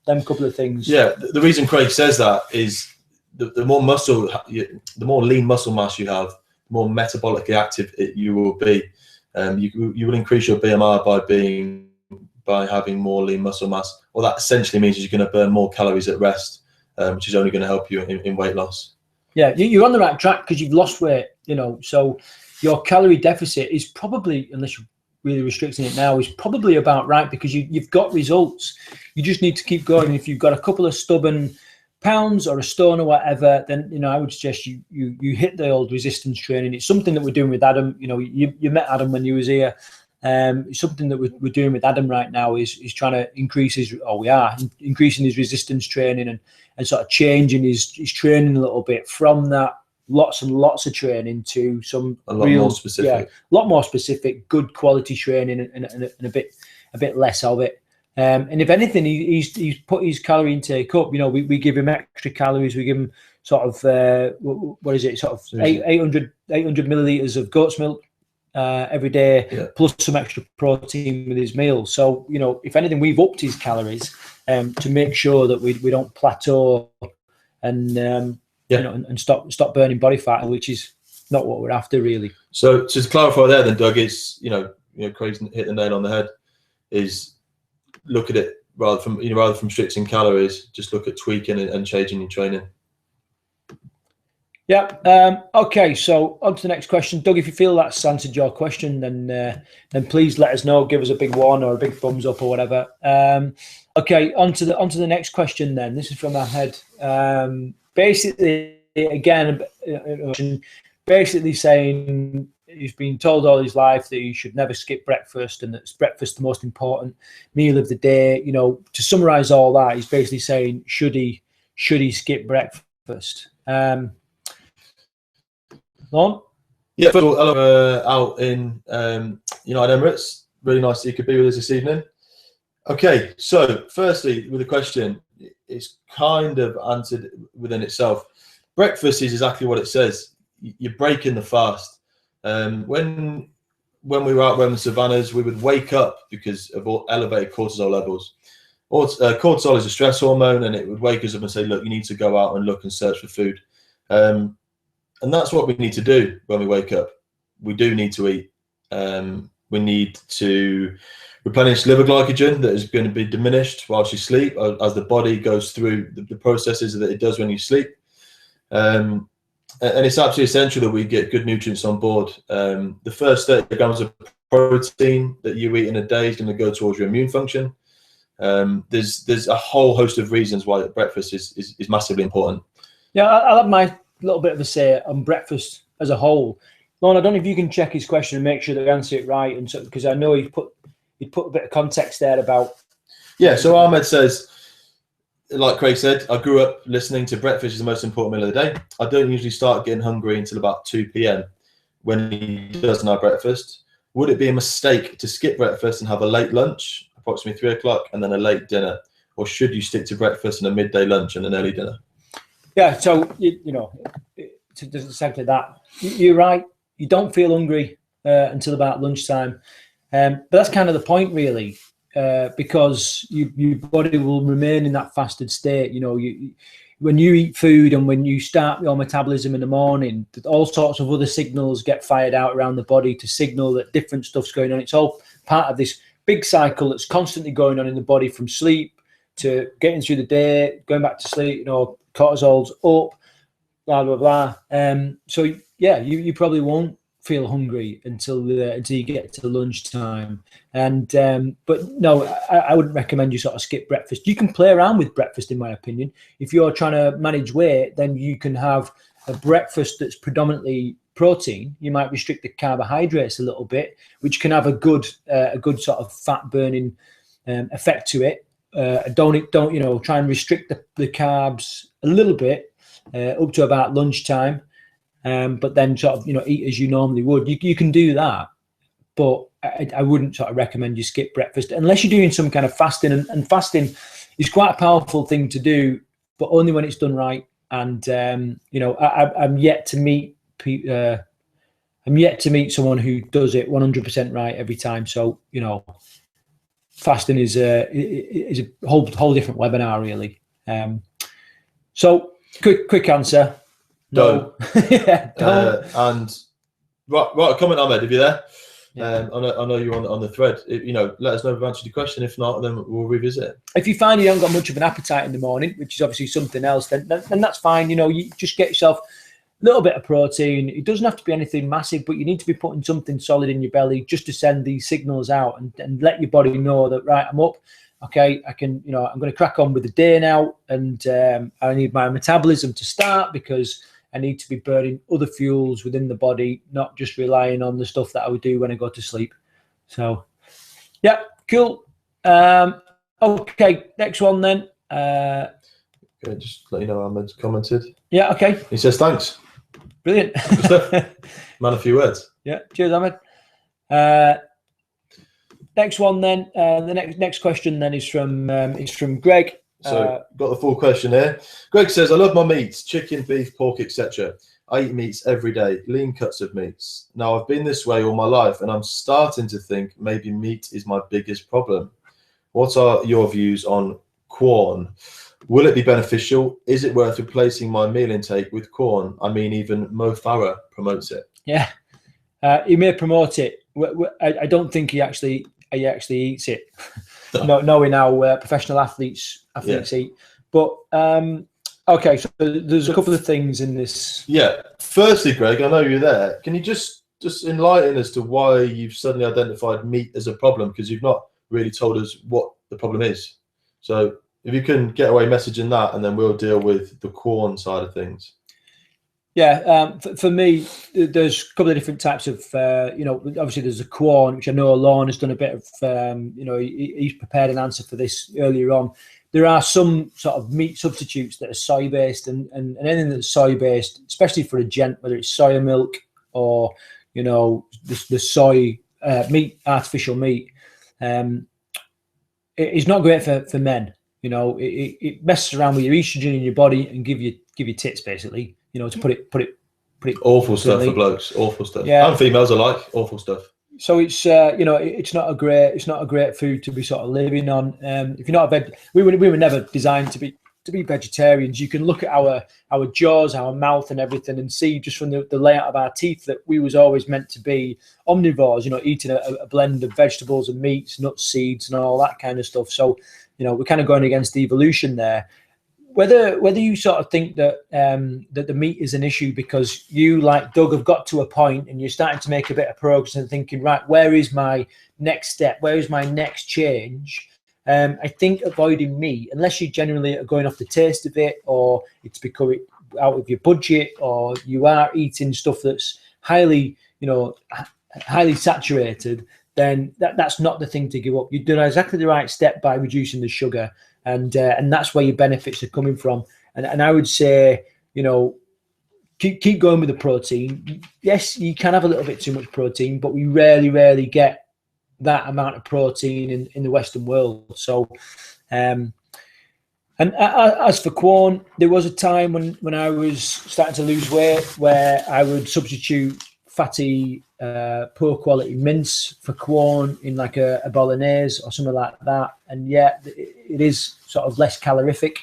couple of things. Yeah, the reason Craig says that is the more muscle, the more lean muscle mass you have, the more metabolically active you will be. You will increase your BMR by having more lean muscle mass. Well, that essentially means you're going to burn more calories at rest, which is only going to help you in weight loss. Yeah, you're on the right track because you've lost weight. So your calorie deficit is probably, unless you're really restricting it now, is probably about right because you've got results. You just need to keep going. If you've got a couple of stubborn pounds or a stone or whatever, then I would suggest you hit the old resistance training. It's something that we're doing with Adam. You met Adam when you was here. It's something that we're doing with Adam right now is trying to increase increasing his resistance training and sort of changing his training a little bit from that lots and lots of training to a lot more specific, good quality training and a bit less of it. And if anything, he's put his calorie intake up. We give him extra calories. We give him sort of 800 milliliters of goat's milk every day, plus some extra protein with his meals. So if anything, we've upped his calories to make sure that we don't plateau and and stop burning body fat, which is not what we're after really. So to clarify there, then, Doug, it's Craig's hit the nail on the head. is look at it rather from restricting calories, just look at tweaking and changing your training. Yeah. Okay. So on to the next question, Doug. If you feel that's answered your question, then please let us know. Give us a big one or a big thumbs up or whatever. Okay. On to the next question. Then this is from Ahmed. Basically, again, basically saying he's been told all his life that he should never skip breakfast, and that breakfast the most important meal of the day. You know, to summarise all that, he's basically saying should he skip breakfast? Lorne? Yeah, first of all, hello, out in United Emirates. Really nice that you could be with us this evening. Okay, so firstly, with the question, it's kind of answered within itself. Breakfast is exactly what it says. You're breaking the fast. When we were out in the savannas, we would wake up because of elevated cortisol levels. Cortisol is a stress hormone, and it would wake us up and say, look, you need to go out and look and search for food. And that's what we need to do when we wake up. We do need to eat. We need to replenish liver glycogen that is going to be diminished whilst you sleep, as the body goes through the processes that it does when you sleep. And it's absolutely essential that we get good nutrients on board. The first 30 grams of protein that you eat in a day is going to go towards your immune function. There's a whole host of reasons why breakfast is massively important. Yeah, I'll have my little bit of a say on breakfast as a whole. Lorne, I don't know if you can check his question and make sure that we answer it right, and so, because I know he put a bit of context there about. Yeah, so Ahmed says, like Craig said, I grew up listening to breakfast is the most important meal of the day. I don't usually start getting hungry until about 2 p.m. when he doesn't have breakfast. Would it be a mistake to skip breakfast and have a late lunch, approximately 3 o'clock, and then a late dinner? Or should you stick to breakfast and a midday lunch and an early dinner? Yeah, so, it's exactly that. You're right. You don't feel hungry until about lunchtime. But that's kind of the point, really, because your body will remain in that fasted state. When you eat food and when you start your metabolism in the morning, all sorts of other signals get fired out around the body to signal that different stuff's going on. It's all part of this big cycle that's constantly going on in the body, from sleep to getting through the day, going back to sleep, cortisol's up, blah, blah, blah. So, yeah, you probably won't feel hungry until you get to lunchtime. And but no, I wouldn't recommend you sort of skip breakfast. You can play around with breakfast, in my opinion. If you're trying to manage weight, then you can have a breakfast that's predominantly protein. You might restrict the carbohydrates a little bit, which can have a good sort of fat burning effect to it. Don't try and restrict the carbs a little bit up to about lunchtime, but then sort of eat as you normally would. You can do that, but I wouldn't sort of recommend you skip breakfast unless you're doing some kind of fasting. And fasting is quite a powerful thing to do, but only when it's done right. And I'm yet to meet someone who does it 100% right every time. So fasting is a whole different webinar, really. So quick answer. No. Yeah, don't. And right, comment, Ahmed, if you're there. Yeah. I know you're on the thread. Let us know if we've answered your question. If not, then we'll revisit it. If you find you haven't got much of an appetite in the morning, which is obviously something else, then that's fine. You just get yourself a little bit of protein. It doesn't have to be anything massive, but you need to be putting something solid in your belly just to send these signals out and let your body know that, right, I'm up. Okay, I can, I'm going to crack on with the day now, and I need my metabolism to start because I need to be burning other fuels within the body, not just relying on the stuff that I would do when I go to sleep. So, yeah, cool. Okay, next one then. Okay, just let you know Ahmed's commented. Yeah, okay. He says thanks. Brilliant. Man, a few words. Yeah, cheers, Ahmed. Next one then. The next question then is from Greg. So got the full question here. Greg says, I love my meats, chicken, beef, pork, etc. I eat meats every day, lean cuts of meats. Now, I've been this way all my life, and I'm starting to think maybe meat is my biggest problem. What are your views on corn? Will it be beneficial? Is it worth replacing my meal intake with corn? I mean, even Mo Farah promotes it. Yeah, he may promote it. I don't think he actually he actually eats it. Knowing how professional athletes eat. But okay, so there's a couple of things in this. Yeah. Firstly, Greg, I know you're there. Can you just enlighten as to why you've suddenly identified meat as a problem? Because you've not really told us what the problem is. So if you can get away messaging that, and then we'll deal with the corn side of things. Yeah, for me, there's a couple of different types of, obviously there's the corn, which I know Lorne has done a bit of, he's prepared an answer for this earlier on. There are some sort of meat substitutes that are soy-based, and anything that's soy-based, especially for a gent, whether it's soya milk or, the soy meat, artificial meat, it's not great for men. It messes around with your estrogen in your body and give you tits, basically. To put it awful stuff for blokes, awful stuff. Yeah, and females alike, awful stuff. So it's it's not a great food to be sort of living on. If you're not a we were never designed to be vegetarians. You can look at our jaws, our mouth, and everything, and see just from the layout of our teeth that we was always meant to be omnivores. Eating a blend of vegetables and meats, nuts, seeds, and all that kind of stuff. So we're kind of going against evolution there. Whether you sort of think that that the meat is an issue because you, like Doug, have got to a point and you're starting to make a bit of progress and thinking, right, where is my next step? Where is my next change? I think avoiding meat, unless you genuinely are going off the taste of it, or it's becoming out of your budget, or you are eating stuff that's highly saturated, then that's not the thing to give up. You've done exactly the right step by reducing the sugar. And that's where your benefits are coming from. And I would say, keep going with the protein. Yes, you can have a little bit too much protein, but we rarely get that amount of protein in the Western world. So, and as for corn, there was a time when I was starting to lose weight where I would substitute fatty, poor quality mince for corn in like a bolognese or something like that, and it is sort of less calorific.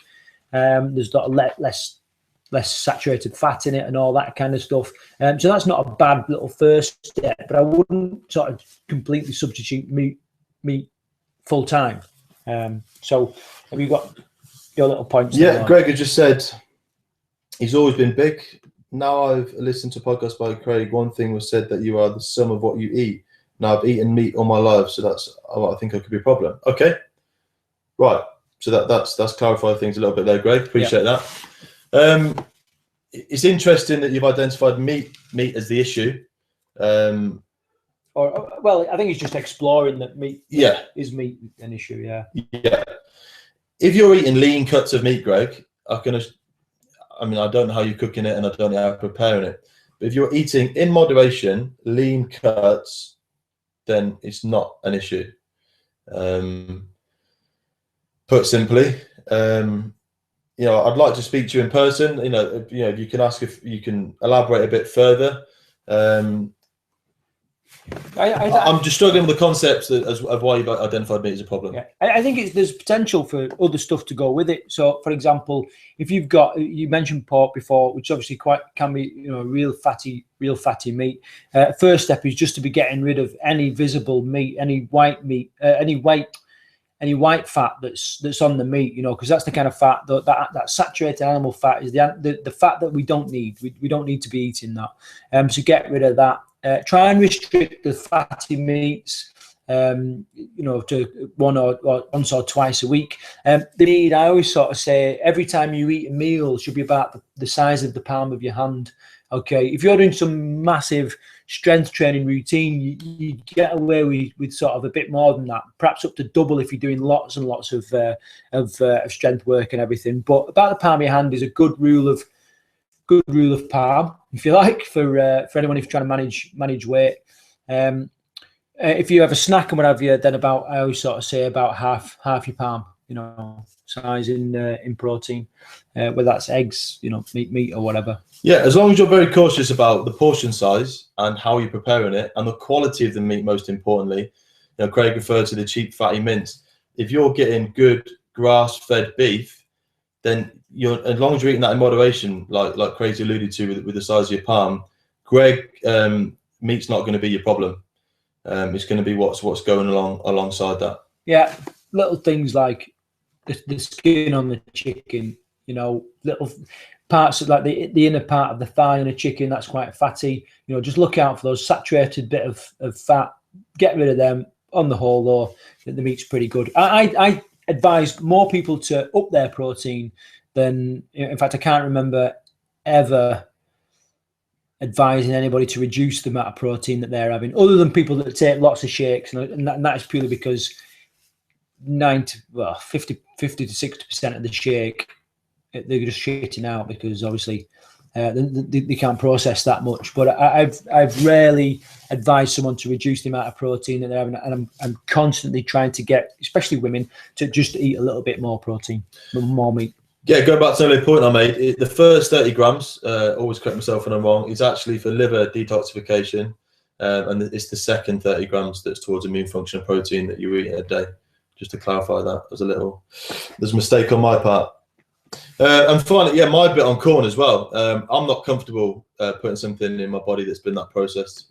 There's a lot less saturated fat in it and all that kind of stuff. So that's not a bad little first step, but I wouldn't sort of completely substitute meat full time. So have you got your little points? Yeah, Greg has just said he's always been big. Now I've listened to podcasts by Craig. One thing was said that you are the sum of what you eat. Now I've eaten meat all my life, so I think that could be a problem. Okay, right. So that's clarified things a little bit there, Greg. Appreciate that. It's interesting that you've identified meat as the issue. Well, I think it's just exploring that meat. Yeah, is meat an issue? Yeah. Yeah. If you're eating lean cuts of meat, Greg, I don't know how you're cooking it and I don't know how you're preparing it. But if you're eating in moderation, lean cuts, then it's not an issue. Put simply, I'd like to speak to you in person. If you can ask if you can elaborate a bit further. I'm just struggling with the concepts of why you've identified meat as a problem. Yeah, I think there's potential for other stuff to go with it. So, for example, if you mentioned pork before, which obviously can be real fatty meat. First step is just to be getting rid of any visible meat, any white meat, any white fat that's on the meat. Because that's the kind of fat that saturated animal fat is the fat that we don't need. We don't need to be eating that. So get rid of that. Try and restrict the fatty meats, to once or twice a week. I always sort of say every time you eat a meal should be about the size of the palm of your hand. Okay, if you're doing some massive strength training routine, you get away with sort of a bit more than that, perhaps up to double if you're doing lots and lots of strength work and everything. But about the palm of your hand is a good rule of palm, if you like, for anyone who's trying to manage weight. If you have a snack and what have you, then I always sort of say about half your palm, size in protein, whether that's eggs, meat or whatever. Yeah, as long as you're very cautious about the portion size and how you're preparing it and the quality of the meat, most importantly. Craig referred to the cheap fatty mince. If you're getting good grass-fed beef, then as long as you're eating that in moderation, like Craig's alluded to with the size of your palm, Greg, meat's not going to be your problem. It's going to be what's going alongside that. Yeah, little things like the skin on the chicken, you know, little parts of, like the inner part of the thigh in a chicken that's quite fatty. You know, just look out for those saturated bit of fat. Get rid of them. On the whole, though, the meat's pretty good. I advise more people to up their protein than, in fact, I can't remember ever advising anybody to reduce the amount of protein that they're having, other than people that take lots of shakes, and that is purely because 50 to 60% of the shake they're just shitting out, because obviously they can't process that much. But I've rarely advised someone to reduce the amount of protein that they're having, and I'm constantly trying to get, especially women, to just eat a little bit more protein, more meat. Yeah, going back to the point I made, the first 30 grams, always correct myself when I'm wrong, is actually for liver detoxification, and it's the second 30 grams that's towards immune function and protein that you eat a day. Just to clarify that, there's a mistake on my part. And finally, yeah, my bit on corn as well. I'm not comfortable putting something in my body that's been that processed.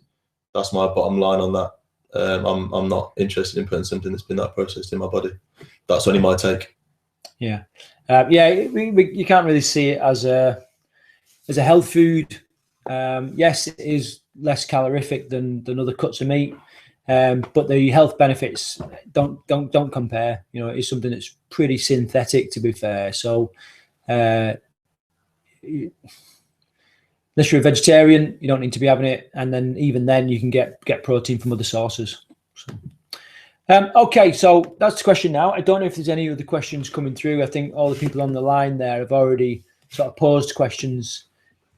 That's my bottom line on that. I'm not interested in putting something that's been that processed in my body. That's only my take. Yeah, you can't really see it as a health food. Yes, it is less calorific than other cuts of meat, but the health benefits don't compare. You know, it's something that's pretty synthetic, to be fair. So, unless you're a vegetarian, you don't need to be having it, and then even then, you can get protein from other sources. So. Okay, so that's the question now. I don't know if there's any other questions coming through. I think all the people on the line there have already sort of posed questions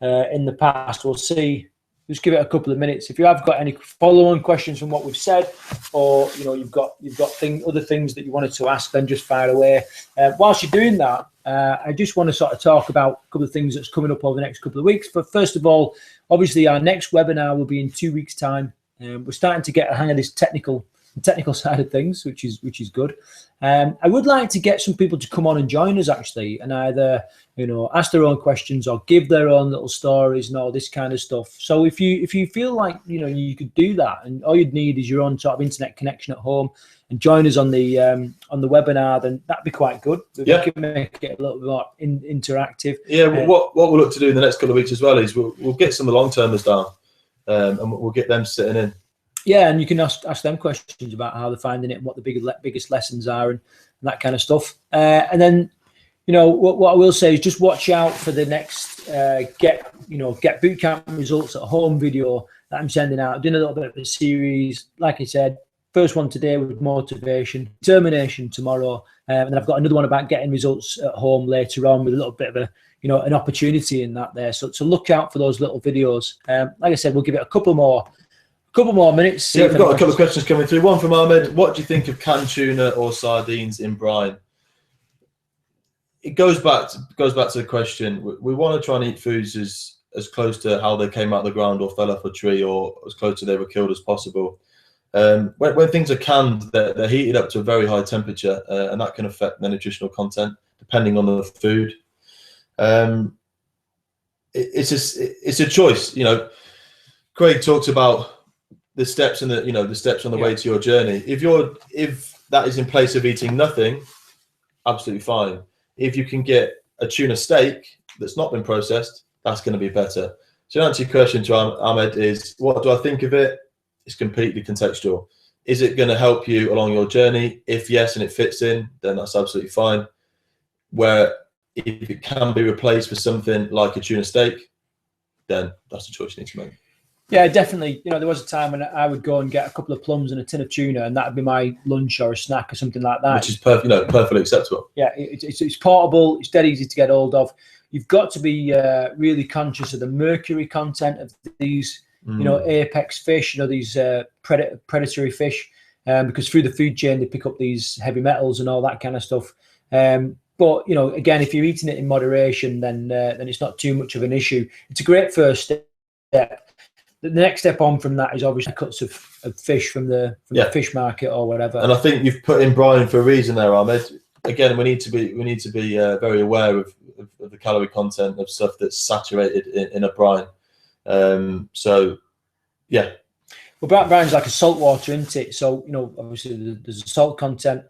in the past. We'll see. Just give it a couple of minutes. If you have got any follow-on questions from what we've said, or you've got other things that you wanted to ask, then just fire away. Whilst you're doing that, I just want to sort of talk about a couple of things that's coming up over the next couple of weeks. But first of all, obviously our next webinar will be in 2 weeks' time. We're starting to get a hang of this technical side of things, which is good. I would like to get some people to come on and join us, actually, and either ask their own questions or give their own little stories and all this kind of stuff. So if you feel like you could do that, and all you'd need is your own sort of internet connection at home, and join us on the webinar, then that'd be quite good. We can make it a little bit more interactive. Yeah, what we'll look to do in the next couple of weeks as well is we'll get some of the long-termers down, and we'll get them sitting in. Yeah, and you can ask them questions about how they're finding it and what the biggest lessons are and that kind of stuff. And then, what I will say is just watch out for the next get bootcamp results at home video that I'm sending out. I'm doing a little bit of a series, like I said. First one today with motivation, determination tomorrow, and then I've got another one about getting results at home later on with a little bit of a an opportunity in that there. So look out for those little videos. Like I said, we'll give it a couple more minutes. Yeah, we've got a couple of questions coming through. One from Ahmed. What do you think of canned tuna or sardines in brine? It goes back to the question. We want to try and eat foods as close to how they came out of the ground or fell off a tree, or as close to they were killed as possible. When things are canned, they're heated up to a very high temperature, and that can affect their nutritional content depending on the food. It's a choice. Craig talks about the steps and the steps on the way to your journey. If that is in place of eating nothing, absolutely fine. If you can get a tuna steak that's not been processed, that's going to be better. So to answer your question to Ahmed is, what do I think of it? It's completely contextual. Is it going to help you along your journey? If yes, and it fits in, then that's absolutely fine. Where if it can be replaced with something like a tuna steak, then that's the choice you need to make. Yeah, definitely. There was a time when I would go and get a couple of plums and a tin of tuna, and that would be my lunch or a snack or something like that. Which is perfectly acceptable. Yeah, it's portable. It's dead easy to get hold of. You've got to be really conscious of the mercury content of these, apex fish. These predatory fish, because through the food chain they pick up these heavy metals and all that kind of stuff. But again, if you're eating it in moderation, then it's not too much of an issue. It's a great first step. The next step on from that is obviously cuts of fish from the fish market or whatever. And I think you've put in brine for a reason there, Ahmed. Again, we need to be very aware of the calorie content of stuff that's saturated in a brine. So, yeah. Well, brine's like a salt water, isn't it? So, you know, obviously there's a salt content.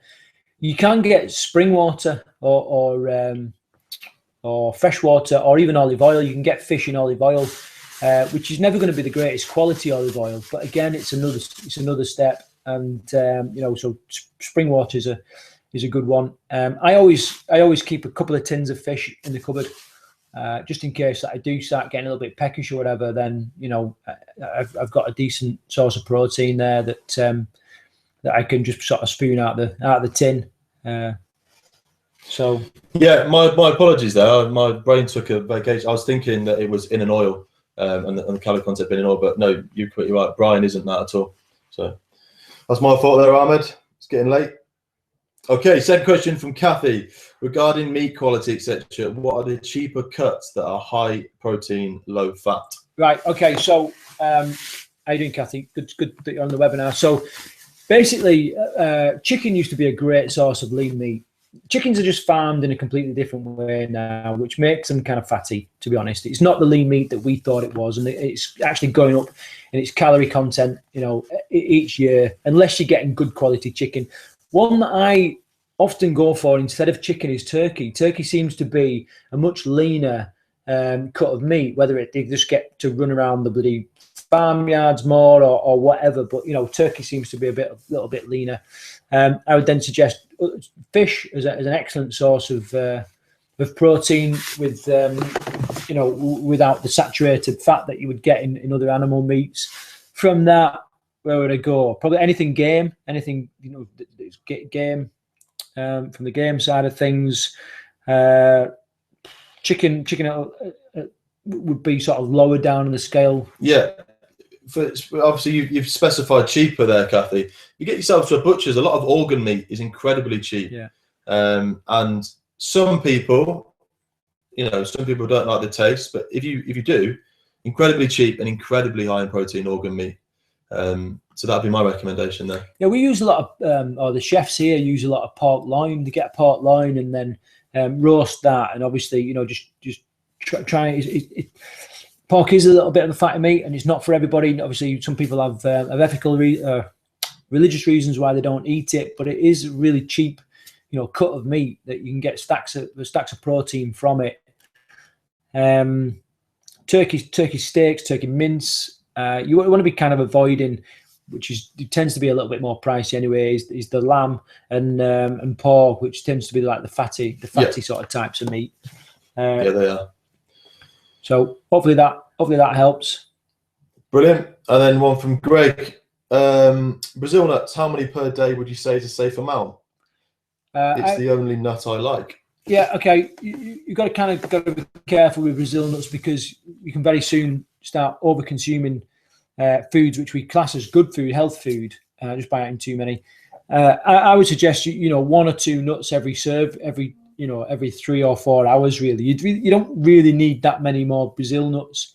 You can get spring water or fresh water or even olive oil. You can get fish in olive oil, which is never going to be the greatest quality olive oil. But again, it's another step. And you know, so spring water is a good one. I always keep a couple of tins of fish in the cupboard, just in case that I do start getting a little bit peckish or whatever. Then, you know, I've got a decent source of protein there that I can just sort of spoon out the tin. So yeah, my apologies there. My brain took a vacation. I was thinking that it was in an oil, and the calorie content being in oil, but no, you're pretty right. Brine isn't that at all. So that's my fault there, Ahmed. It's getting late. Okay, second question from Kathy regarding meat quality, etc. What are the cheaper cuts that are high protein, low fat? Right. Okay. So, how you doing, Kathy? Good that you're on the webinar. So, basically, chicken used to be a great source of lean meat. Chickens are just farmed in a completely different way now, which makes them kind of fatty, to be honest. It's not the lean meat that we thought it was, and it's actually going up in its calorie content, you know, each year, unless you're getting good quality chicken. One that I often go for instead of chicken is turkey. Turkey seems to be a much leaner cut of meat, whether they just get to run around the bloody farmyards more or whatever. But, you know, turkey seems to be a little bit leaner. I would then suggest fish as an excellent source of protein with, you know, without the saturated fat that you would get in other animal meats. From that, where would I go? Probably anything game, anything, you know, game, from the game side of things. Chicken would be sort of lower down on the scale. Yeah. Obviously, you've specified cheaper there, Kathy. You get yourself to a butcher's. A lot of organ meat is incredibly cheap. Yeah. And some people, you know, some people don't like the taste, but if you do, incredibly cheap and incredibly high in protein organ meat. So that'd be my recommendation there. Yeah, we use a lot of, or the chefs here use a lot of pork loin. They get a pork loin and then roast that, and obviously, you know, just try it. Pork is a little bit of a fatty meat, and it's not for everybody. Obviously, some people have ethical, religious reasons why they don't eat it, but it is a really cheap, you know, cut of meat that you can get stacks of protein from it. Turkey steaks, turkey mince. You want to be kind of avoiding, which it tends to be a little bit more pricey anyway, is the lamb and pork, which tends to be like the fatty sort of types of meat. Yeah, they are. So hopefully that helps. Brilliant. And then one from Greg. Brazil nuts, how many per day would you say is a safe amount? It's the only nut I like. Yeah, okay. You've got to be careful with Brazil nuts, because you can very soon start over consuming foods which we class as good food, health food, just by eating too many. I would suggest you know 1 or 2 nuts every serve, every 3 or 4 hours. Really, you don't really need that many more Brazil nuts.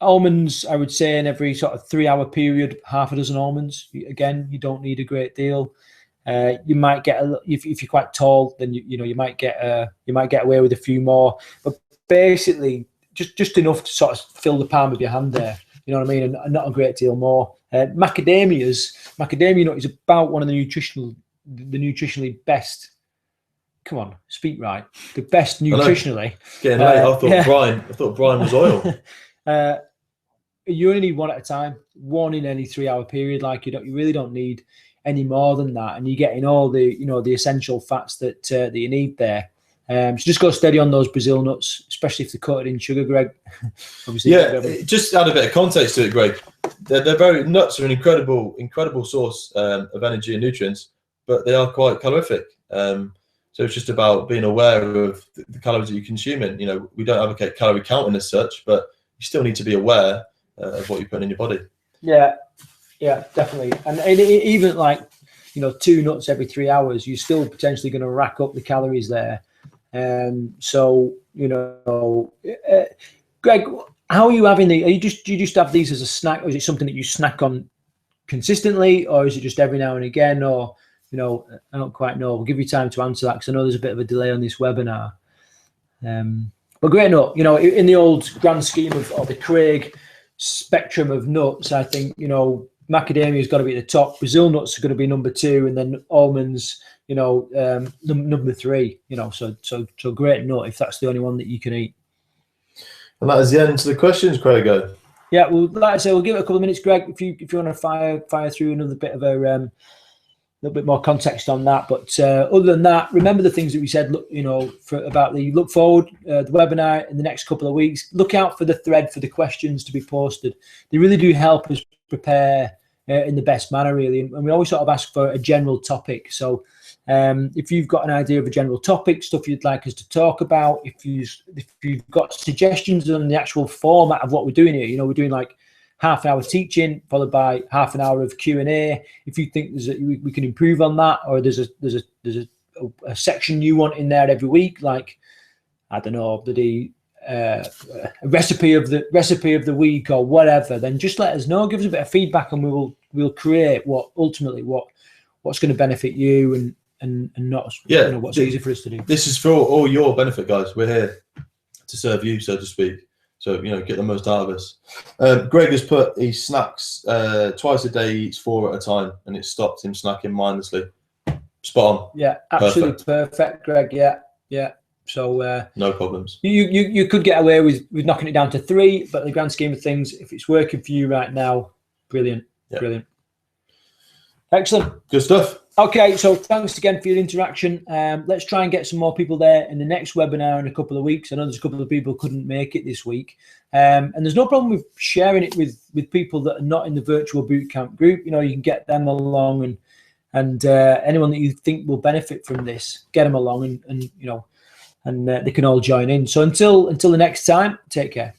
Almonds, I would say in every sort of 3-hour period, half a dozen almonds. Again, you don't need a great deal. You might get if you're quite tall, then you might get away with a few more. But basically, just enough to sort of fill the palm of your hand there. You know what I mean? And not a great deal more. Macadamia nut is about one of the nutritionally best. Come on, speak right. The best nutritionally. Getting late. I thought brine was oil. You only need one at a time. One in any 3-hour period. Like you really don't need any more than that, and you're getting all the the essential fats that you need there. So just go steady on those Brazil nuts, especially if they're coated in sugar, Greg. Obviously, yeah. Just add a bit of context to it, Greg. They're nuts are an incredible source of energy and nutrients, but they are quite calorific. So it's just about being aware of the calories that you're consuming. You know, we don't advocate calorie counting as such, but you still need to be aware of what you're putting in your body. Yeah, definitely. And even like 2 nuts every 3 hours, you're still potentially going to rack up the calories there. So Greg, how are you having do you just have these as a snack, or is it something that you snack on consistently, or is it just every now and again, or I don't quite know. We'll give you time to answer that, because I know there's a bit of a delay on this webinar. But great nut, in the old grand scheme of the Craig spectrum of nuts, I think, you know, macadamia's got to be at the top. Brazil nuts are going to be number 2, and then almonds, you know, number 3. You know, so great nut if that's the only one that you can eat. And that is the end to the questions, Craig. Yeah, well, like I say, we'll give it a couple of minutes, Greg, if you want to fire through another bit of a little bit more context on that. But other than that, remember the things that we said. Look, you know, about the look forward, the webinar in the next couple of weeks. Look out for the thread for the questions to be posted. They really do help us prepare in the best manner, really. And we always sort of ask for a general topic. So if you've got an idea of a general topic, stuff you'd like us to talk about, if you've got suggestions on the actual format of what we're doing here, you know, we're doing like half an hour teaching followed by half an hour of Q&A. If you think we can improve on that, or there's a section you want in there every week, like, I don't know, a recipe of the week or whatever, then just let us know. Give us a bit of feedback, and we'll create what's going to benefit you and not, yeah, you know, what's easy for us to do. This is for all your benefit, guys. We're here to serve you, so to speak. So, you know, get the most out of us. Greg has put he snacks twice a day, he eats 4 at a time, and it stopped him snacking mindlessly. Spot on. Yeah, absolutely perfect, Greg. Yeah. So no problems. You could get away with knocking it down to 3, but in the grand scheme of things, if it's working for you right now, brilliant. Yeah. Brilliant. Excellent. Good stuff. Okay, so thanks again for your interaction. Let's try and get some more people there in the next webinar in a couple of weeks. I know there's a couple of people who couldn't make it this week. And there's no problem with sharing it with people that are not in the virtual bootcamp group. You know, you can get them along, and anyone that you think will benefit from this, get them along, and you know, and they can all join in. So until the next time, take care.